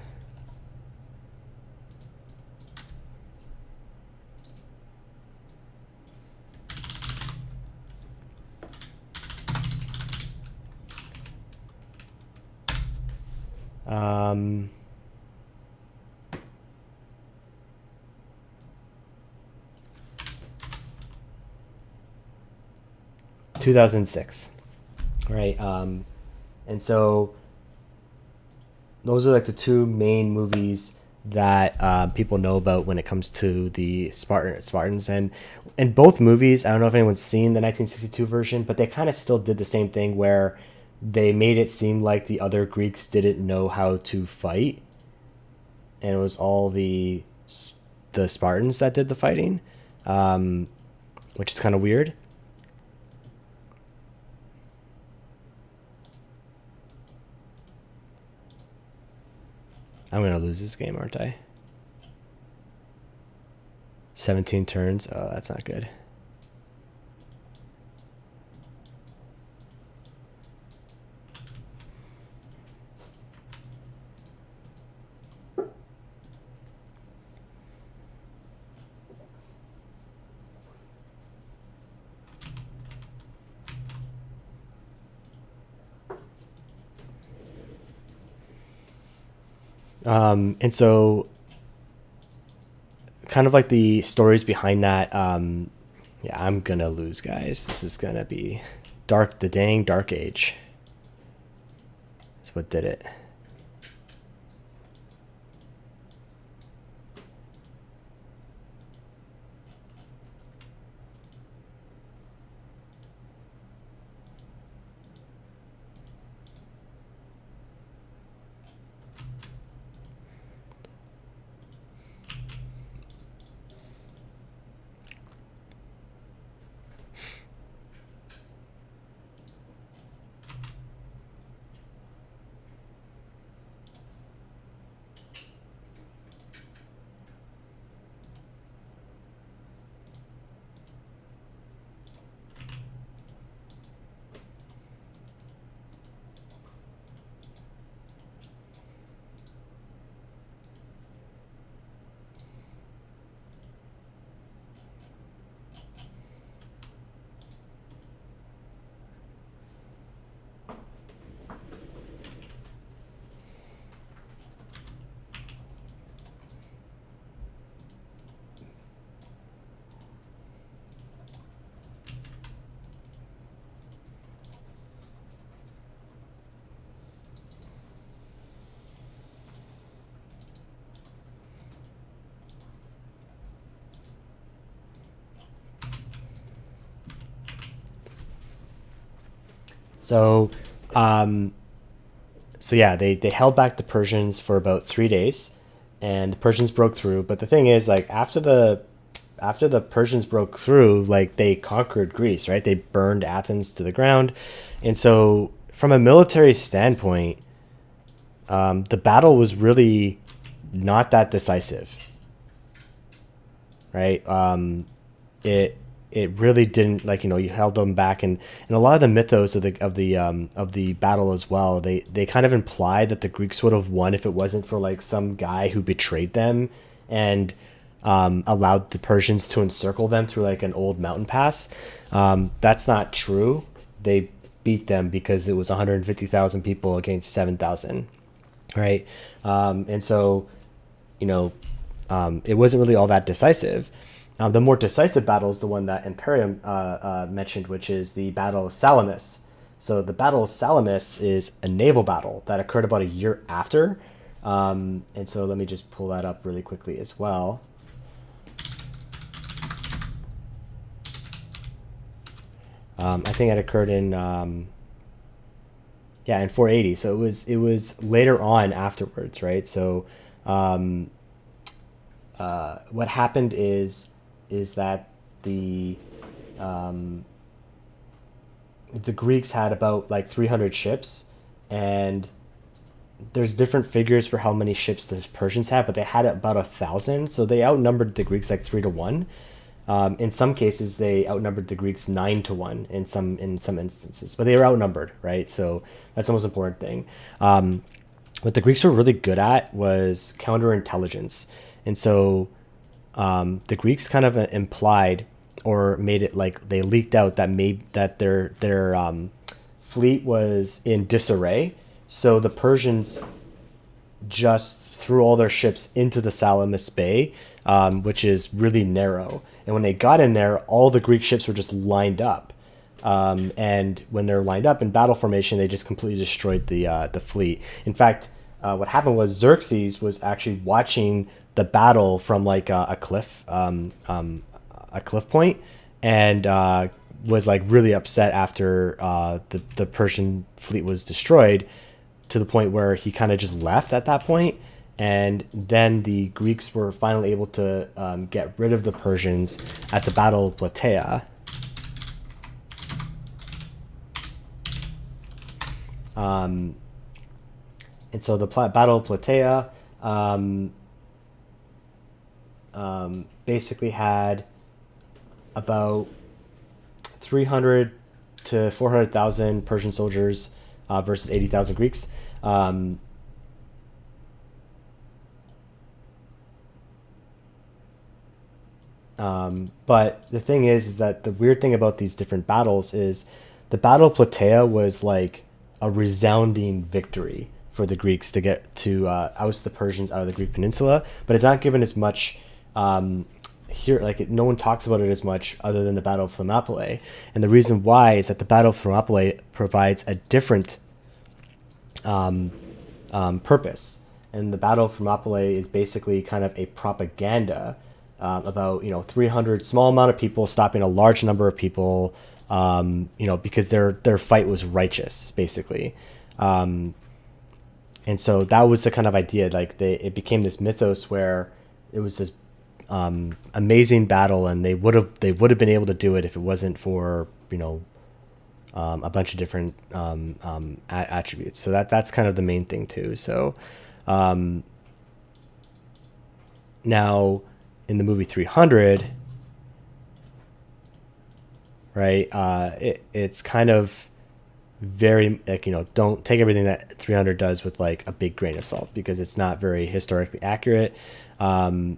2006, right? And so those are like the two main movies that people know about when it comes to the Spartans. And in both movies, I don't know if anyone's seen the 1962 version, but they kind of still did the same thing where they made it seem like the other Greeks didn't know how to fight, and it was all the Spartans that did the fighting, which is kind of weird. I'm gonna lose this game, aren't I? 17 turns. Oh, that's not good. And so kind of like the stories behind that, yeah, I'm gonna lose, guys. This is gonna be dark. The dang dark age is what did it. So, so yeah, they held back the Persians for about 3 days, and the Persians broke through. But the thing is, like after the Persians broke through, like they conquered Greece, right? They burned Athens to the ground, and so from a military standpoint, the battle was really not that decisive, right? it really didn't, like, you held them back. And a lot of the mythos of the battle as well, they kind of implied that the Greeks would have won if it wasn't for like some guy who betrayed them and allowed the Persians to encircle them through like an old mountain pass. That's not true. They beat them because it was 150,000 people against 7,000, right? And so, it wasn't really all that decisive. The more decisive battle is the one that Imperium mentioned, which is the Battle of Salamis. So the Battle of Salamis is a naval battle that occurred about a year after. And so let me just pull that up really quickly as well. I think it occurred in in 480. So it was later on afterwards, right? So what happened is that the Greeks had about like 300 ships, and there's different figures for how many ships the Persians had, but they had about 1,000, so they outnumbered the Greeks like 3-1. In some cases, they outnumbered the Greeks 9-1 in some instances, but they were outnumbered, right? So that's the most important thing. What the Greeks were really good at was counterintelligence, and so the Greeks kind of implied or made it like they leaked out that their fleet was in disarray. So the Persians just threw all their ships into the Salamis Bay, which is really narrow. And when they got in there, all the Greek ships were just lined up. And when they're lined up in battle formation, they just completely destroyed the fleet. In fact, what happened was Xerxes was actually watching the battle from like a cliff point, and was like really upset after the Persian fleet was destroyed, to the point where he kind of just left at that point. And then the Greeks were finally able to get rid of the Persians at the Battle of Plataea. And so the Battle of Plataea basically had about 300 to 400,000 Persian soldiers versus 80,000 Greeks. But the thing is that the weird thing about these different battles is the Battle of Plataea was like a resounding victory for the Greeks to get to oust the Persians out of the Greek peninsula, but it's not given as much here. Like no one talks about it as much other than the Battle of Thermopylae, and the reason why is that the Battle of Thermopylae provides a different purpose, and the Battle of Thermopylae is basically kind of a propaganda about 300 small amount of people stopping a large number of people, because their fight was righteous, basically. And so that was the kind of idea. Like it became this mythos where it was this amazing battle, and they would have been able to do it if it wasn't for a bunch of different attributes. So that's kind of the main thing too. So now in the movie 300, right? It's kind of very like, don't take everything that 300 does with like a big grain of salt, because it's not very historically accurate. Not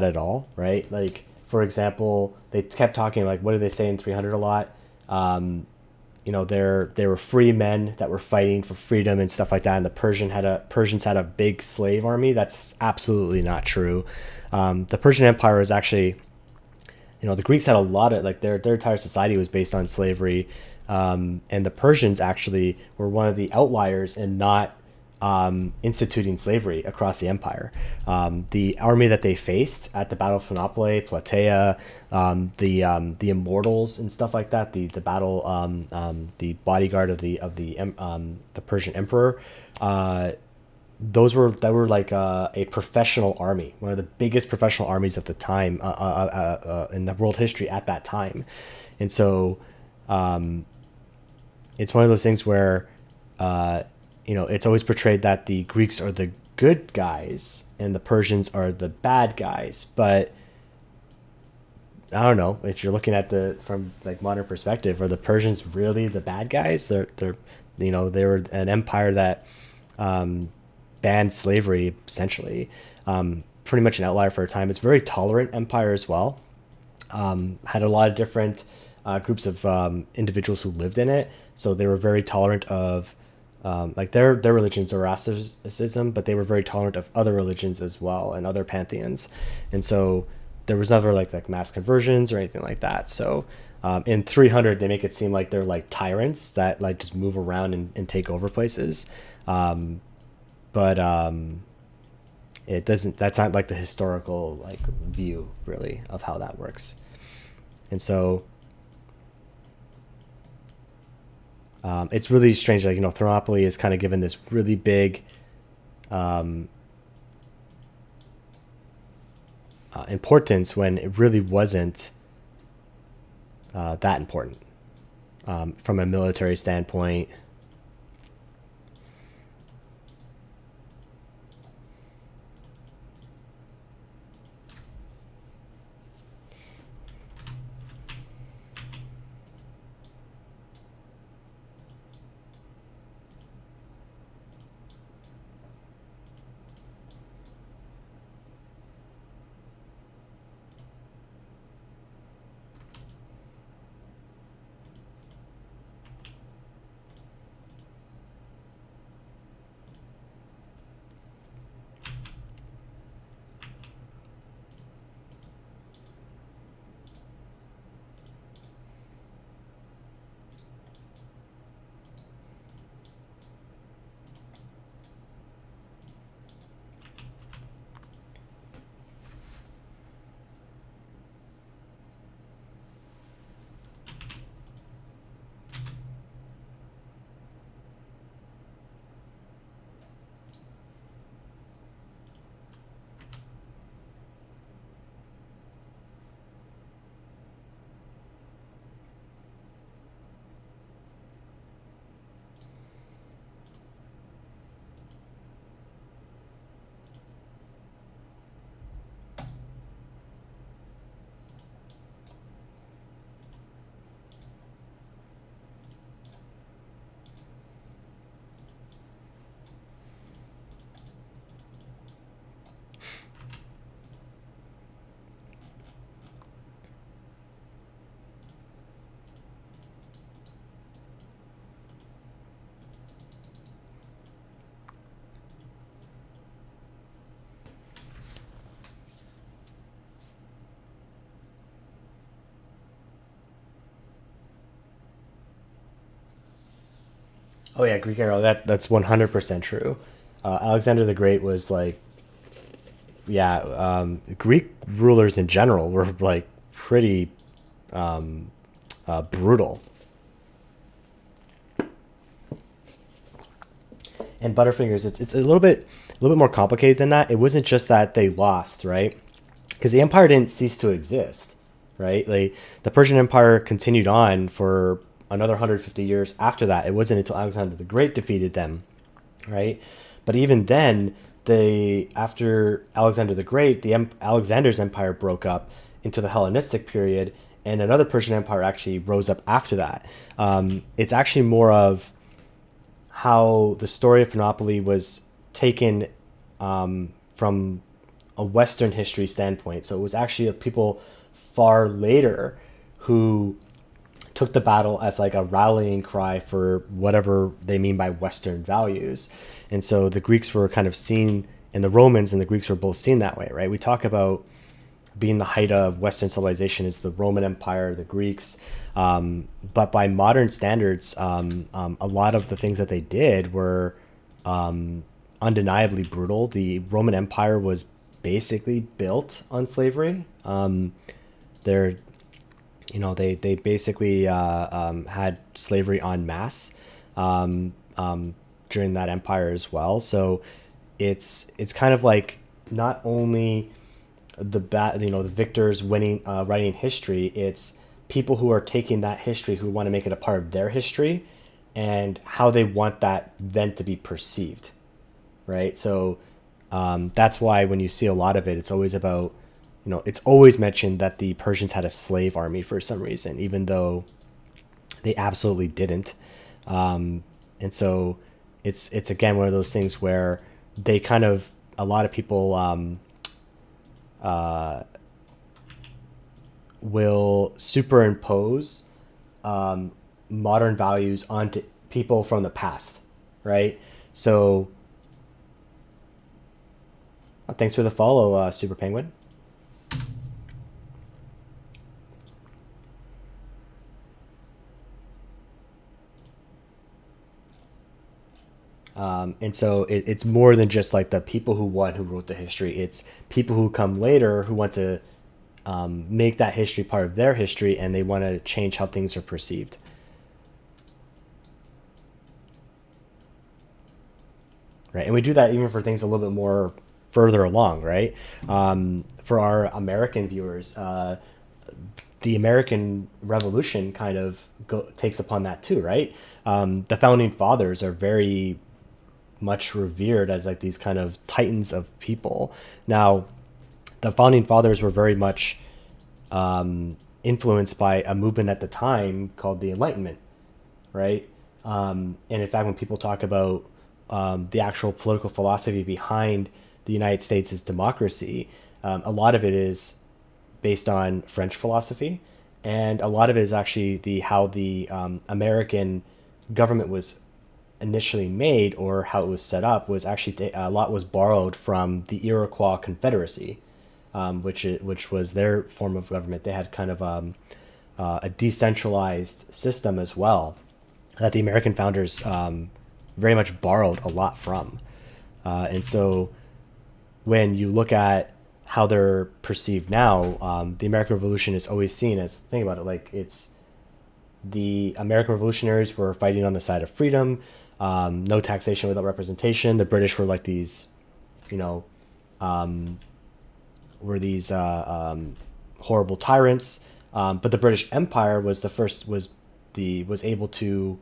at all, right? Like, for example, they kept talking like, what do they say in 300 a lot? There were free men that were fighting for freedom and stuff like that, and the Persians had a big slave army. That's absolutely not true. The Persian Empire is actually, the Greeks had a lot of like their entire society was based on slavery, and the Persians actually were one of the outliers in not instituting slavery across the empire. The army that they faced at the Battle of Thermopylae, Plataea, the Immortals and stuff like that, the battle, the bodyguard of the Persian emperor, those were like a professional army, one of the biggest professional armies of the time, in the world history at that time. And so it's one of those things where it's always portrayed that the Greeks are the good guys and the Persians are the bad guys, but I don't know if you're looking at the from like modern perspective, are the Persians really the bad guys? They're they were an empire that banned slavery essentially. Pretty much an outlier for a time. It's a very tolerant empire as well. Had a lot of different groups of individuals who lived in it, so they were very tolerant of like their religion's Zoroastrianism, but they were very tolerant of other religions as well and other pantheons, and so there was never like mass conversions or anything like that. So in 300, they make it seem like they're like tyrants that like just move around and take over places, but it doesn't. That's not like the historical like view really of how that works, and so it's really strange. Like Thermopylae is kind of given this really big importance when it really wasn't that important from a military standpoint. Oh yeah, Greek era. That's 100% true. Alexander the Great was like, yeah. Greek rulers in general were like pretty brutal. And Butterfingers, it's a little bit more complicated than that. It wasn't just that they lost, right? Because the empire didn't cease to exist, right? Like the Persian Empire continued on for another 150 years after that. It wasn't until Alexander the Great defeated them, right? But even then, they after Alexander the Great, Alexander's empire broke up into the Hellenistic period, and another Persian empire actually rose up after that. It's actually more of how the story of Thermopylae was taken from a Western history standpoint. So it was actually people far later who took the battle as like a rallying cry for whatever they mean by Western values. And so the Greeks were kind of seen, and the Romans and the Greeks were both seen that way, right? We talk about being the height of Western civilization is the Roman Empire, the Greeks. But by modern standards, a lot of the things that they did were undeniably brutal. The Roman Empire was basically built on slavery. They're, they basically had slavery en masse during that empire as well. So it's kind of like not only the victors winning, writing history. It's people who are taking that history who want to make it a part of their history and how they want that then to be perceived, right? So that's why when you see a lot of it, it's always about it's always mentioned that the Persians had a slave army for some reason, even though they absolutely didn't. And so it's again one of those things where they kind of, a lot of people will superimpose modern values onto people from the past, right? So thanks for the follow, Super Penguin. And so it's more than just like the people who wrote the history. It's people who come later who want to make that history part of their history, and they want to change how things are perceived. Right, and we do that even for things a little bit more further along, right? For our American viewers, the American Revolution kind of takes upon that too, right? The founding fathers are very much revered as like these kind of titans of people. Now, the founding fathers were very much influenced by a movement at the time called the Enlightenment, right? And in fact, when people talk about the actual political philosophy behind the United States' democracy, a lot of it is based on French philosophy, and a lot of it is actually how the American government was initially made, or how it was set up, was actually a lot was borrowed from the Iroquois Confederacy, which was their form of government. They had kind of a decentralized system as well that the American founders very much borrowed a lot from. And so when you look at how they're perceived now, the American Revolution is always seen as, think about it, like it's the American revolutionaries were fighting on the side of freedom, no taxation without representation. The British were like these, you know, were these horrible tyrants. But the British Empire was the first, was able to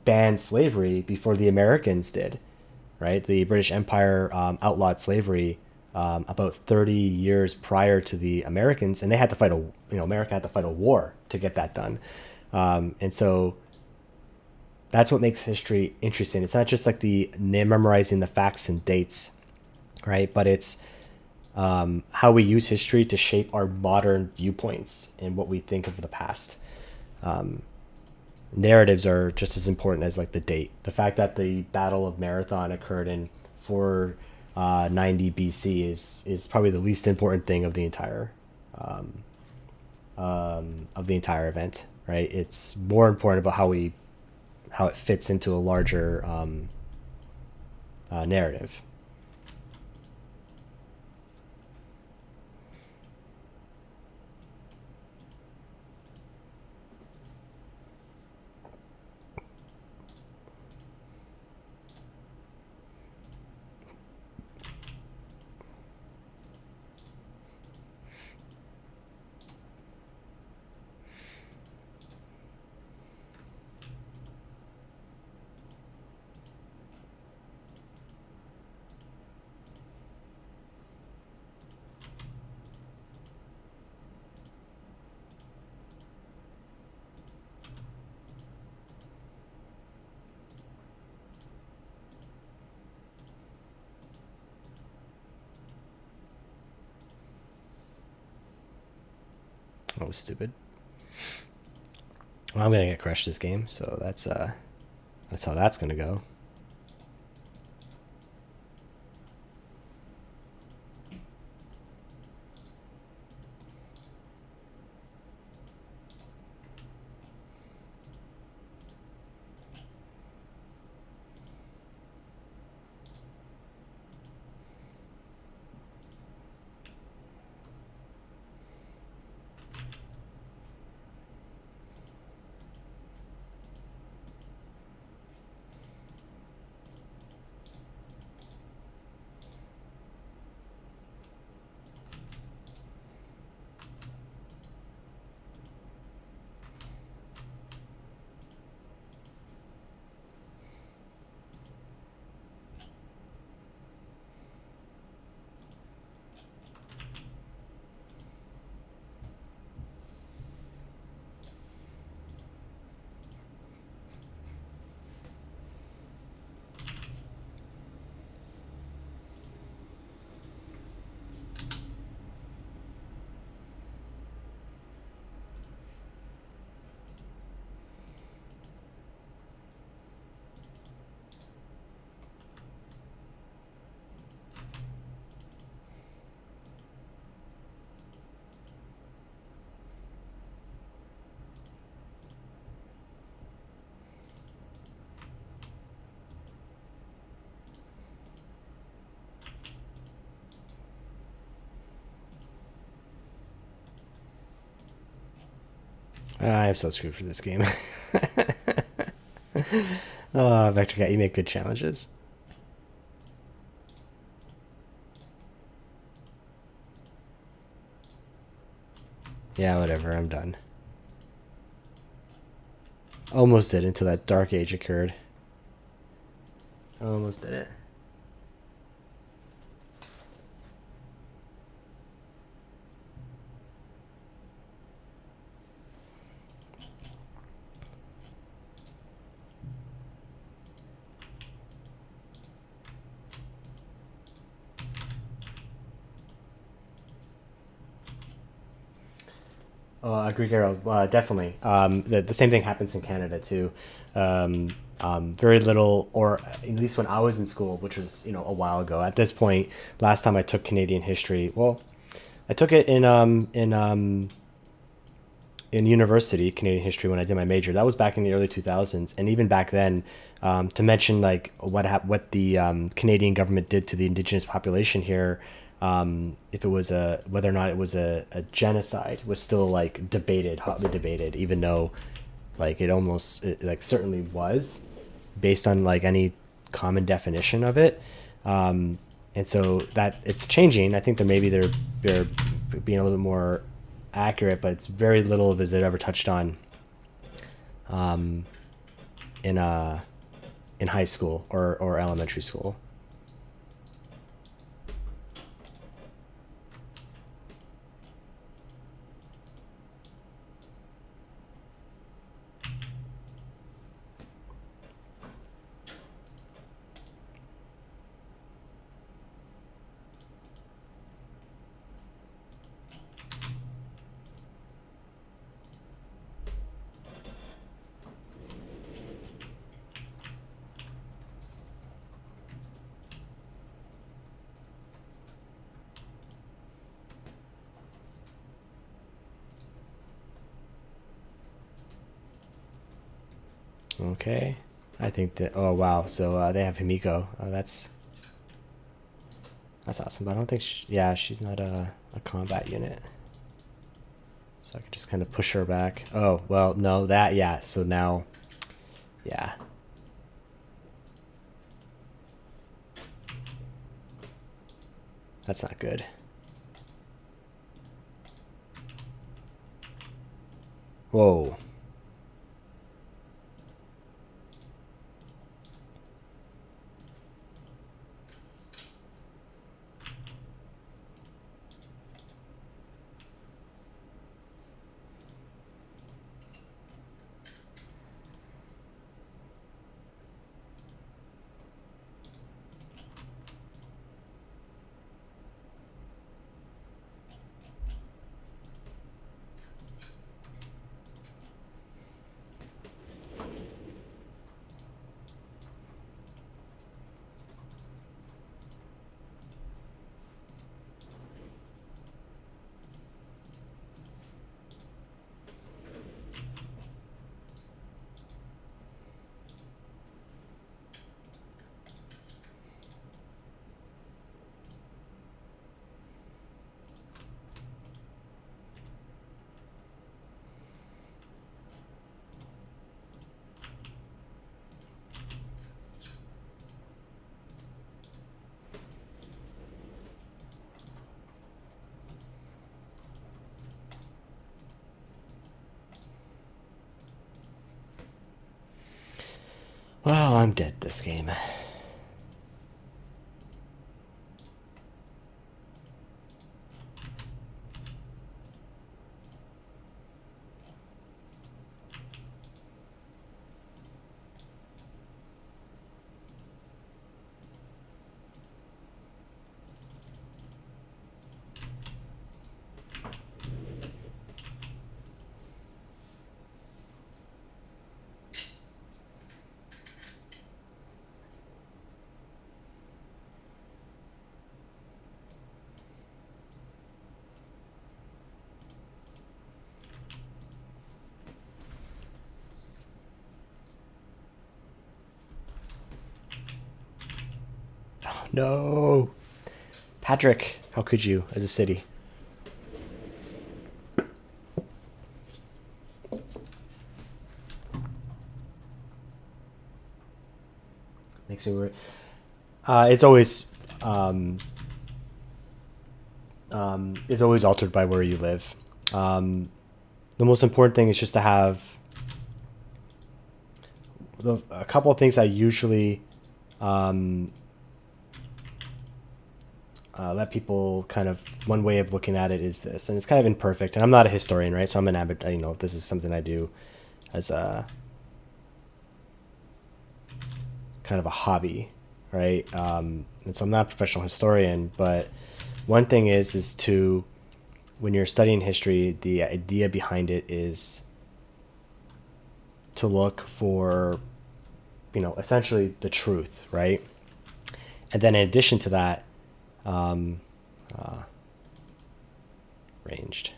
ban slavery before the Americans did, right? The British Empire outlawed slavery about 30 years prior to the Americans, and they had to fight America had to fight a war to get that done. And so that's what makes history interesting. It's not just like the memorizing the facts and dates, right? But it's how we use history to shape our modern viewpoints and what we think of the past. Narratives are just as important as like the date. The fact that the Battle of Marathon occurred in 490 BC is probably the least important thing of the entire event, right? It's more important about how it fits into a larger narrative. That was stupid. Well, I'm gonna get crushed this game, so that's how that's gonna go. I am so screwed for this game. Oh, Vector Cat, you make good challenges. Yeah, whatever, I'm done. Almost did until that dark age occurred. Almost did it. Greek arrow, definitely. The same thing happens in Canada too. Very little, or at least when I was in school, which was a while ago. At this point, last time I took Canadian history, well, I took it in university, Canadian history, when I did my major. That was back in the early 2000s, and even back then, to mention like what the Canadian government did to the indigenous population here, if it was whether or not it was a genocide was still like debated, hotly debated, even though like like certainly was based on like any common definition of it. And so that it's changing. I think that maybe they're being a little bit more accurate, but it's very little of it ever touched on in high school or elementary school. Okay, I think that. Oh wow, so they have Himiko. That's awesome. But I don't think. Yeah, she's not a combat unit. So I could just kind of push her back. Oh well, no, that yeah. So now, yeah. That's not good. Whoa. Well, I'm dead this game. No. Patrick, how could you, as a city? makes me worry. It's always altered by where you live. The most important thing is just to have a couple of things I usually let people kind of, one way of looking at it is this, and it's kind of imperfect, and I'm not a historian, right? So I'm an avid, this is something I do as a kind of a hobby, right? And so I'm not a professional historian, but one thing is to, when you're studying history, the idea behind it is to look for, essentially the truth, right? And then in addition to that, ranged.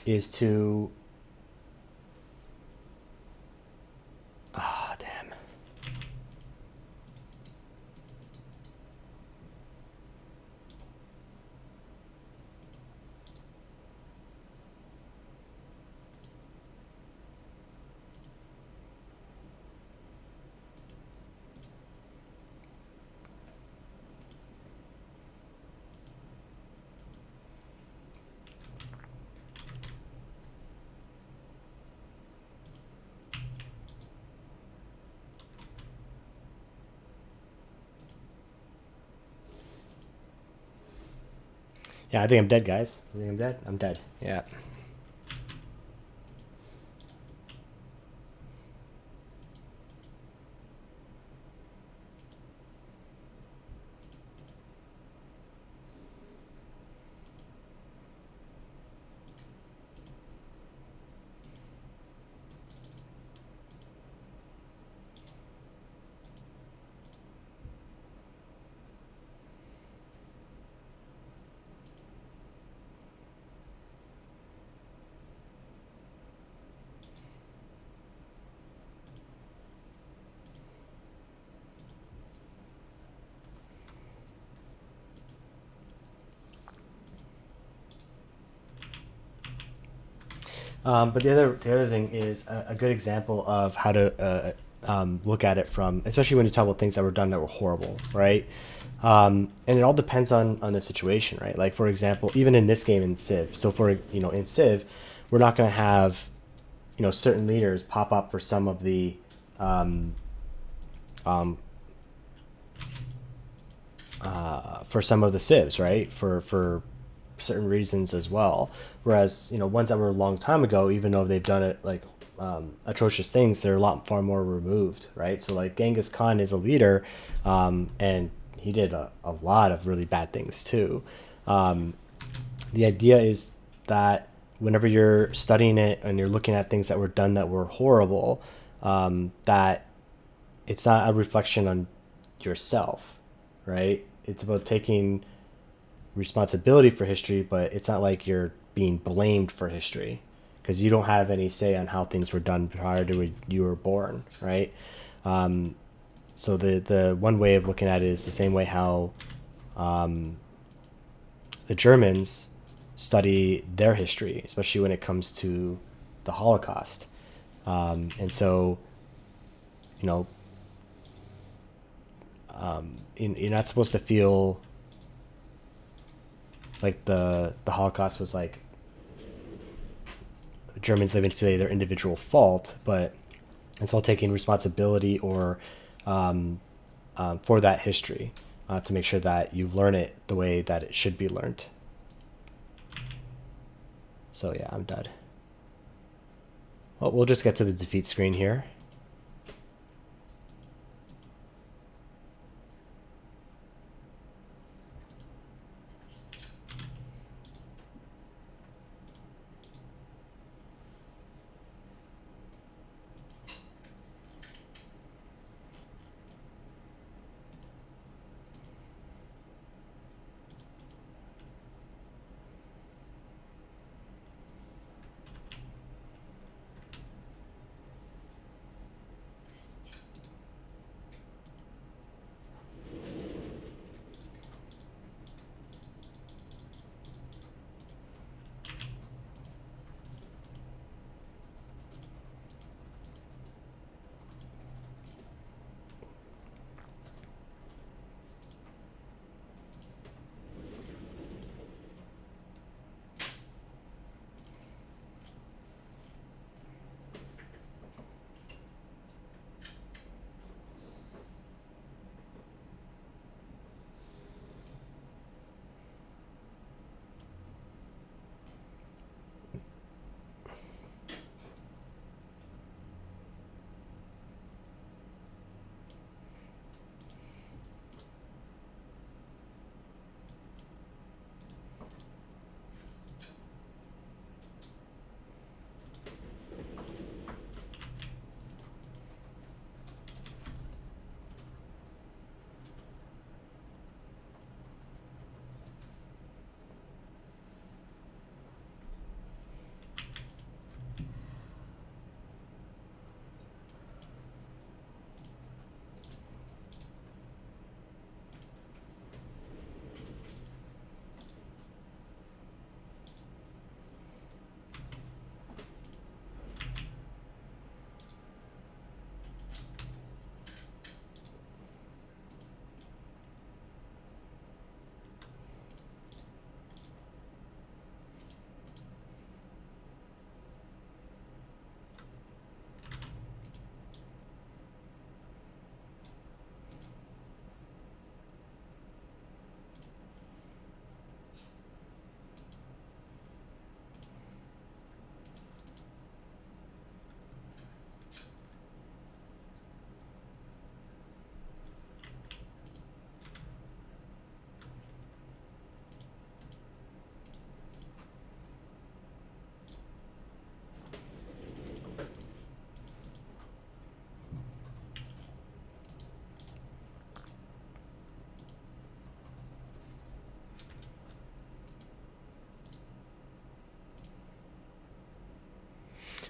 Is to, damn. Yeah, I think I'm dead, guys. I think I'm dead. I'm dead. Yeah. But the other thing is a good example of how to look at it from, especially when you talk about things that were done that were horrible, right? And it all depends on the situation, right? Like, for example, even in this game in Civ, so for, in Civ, we're not going to have, certain leaders pop up for some of the for some of the civs, right? For certain reasons as well. Whereas, ones that were a long time ago, even though they've done it like atrocious things, they're a lot far more removed, right? So like Genghis Khan is a leader, and he did a lot of really bad things too. The idea is that whenever you're studying it and you're looking at things that were done that were horrible, that it's not a reflection on yourself, right? It's about taking responsibility for history, but it's not like you're being blamed for history because you don't have any say on how things were done prior to when you were born, right? So the one way of looking at it is the same way how the Germans study their history, especially when it comes to the Holocaust. And so, you know, you're not supposed to feel like the Holocaust was like Germans living today their individual fault, but it's all taking responsibility or for that history to make sure that you learn it the way that it should be learned. So yeah, I'm dead. Well, we'll just get to the defeat screen here.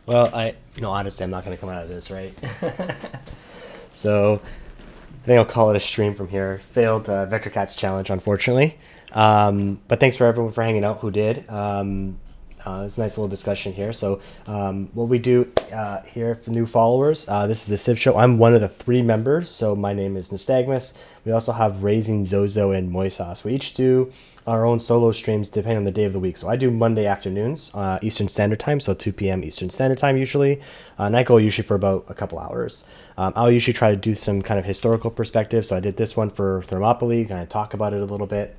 Well, honestly, I'm not going to come out of this, right? So I think I'll call it a stream from here. Failed Vector Cats challenge, unfortunately. But thanks for everyone for hanging out who did. It's a nice little discussion here. So what we do here for new followers, this is the TheCivShow. I'm one of the 3 members. So my name is Nystagmus. We also have Razing Zozo and MoySauce. We each do our own solo streams depending on the day of the week. So I do Monday afternoons, Eastern Standard Time, so 2 p.m. Eastern Standard Time usually. And I go usually for about a couple hours. I'll usually try to do some kind of historical perspective. So I did this one for Thermopylae, kind of talk about it a little bit.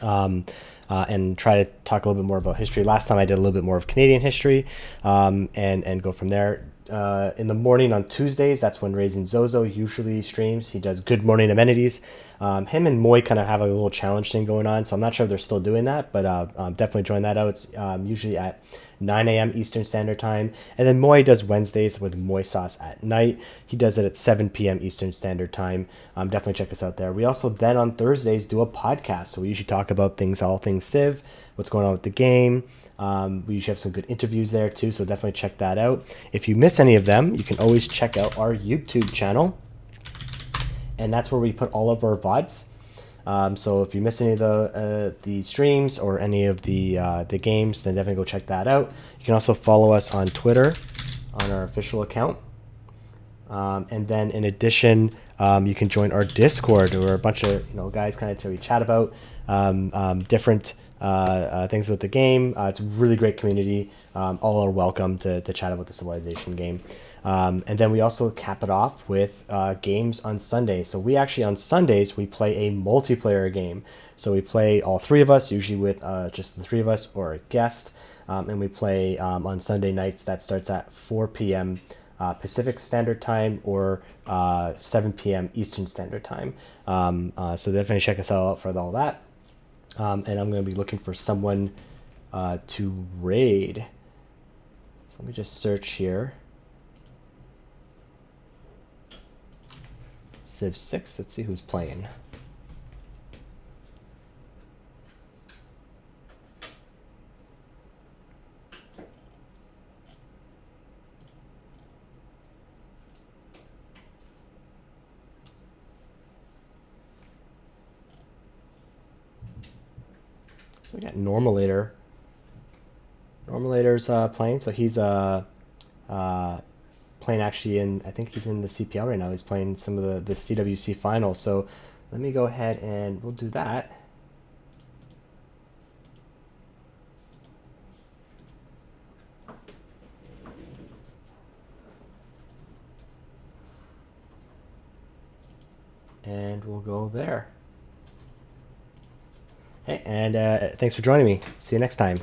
And try to talk a little bit more about history. Last time I did a little bit more of Canadian history, and go from there. In the morning on Tuesdays, that's when Razing Zozo usually streams. He does Good Morning Amenities. Him and Moy kind of have a little challenge thing going on, so I'm not sure if they're still doing that, but definitely join that out. It's usually at 9 a.m. Eastern Standard Time. And then Moy does Wednesdays with MoySauce at night. He does it at 7 p.m. Eastern Standard Time. Definitely check us out there. We also then on Thursdays do a podcast. So we usually talk about all things Civ, what's going on with the game. We usually have some good interviews there too, so definitely check that out. If you miss any of them, you can always check out our YouTube channel. And that's where we put all of our VODs. So if you miss any of the streams or any of the games, then definitely go check that out. You can also follow us on Twitter on our official account. And then in addition, you can join our Discord, where a bunch of guys kind of chat about different things with the game. It's a really great community. All are welcome to chat about the Civilization game. And then we also cap it off with games on Sunday. So we actually on Sundays we play a multiplayer game. So we play all 3 of us, usually with just the 3 of us or a guest, and we play on Sunday nights. That starts at 4 p.m. Pacific Standard Time or 7 p.m. Eastern Standard Time. So definitely check us out for all that. And I'm going to be looking for someone to raid. So let me just search here. Civ 6, let's see who's playing. We got Normalator. Normalator's playing, so he's playing actually I think he's in the CPL right now. He's playing some of the CWC finals. So let me go ahead and we'll do that. And we'll go there. Hey, and thanks for joining me. See you next time.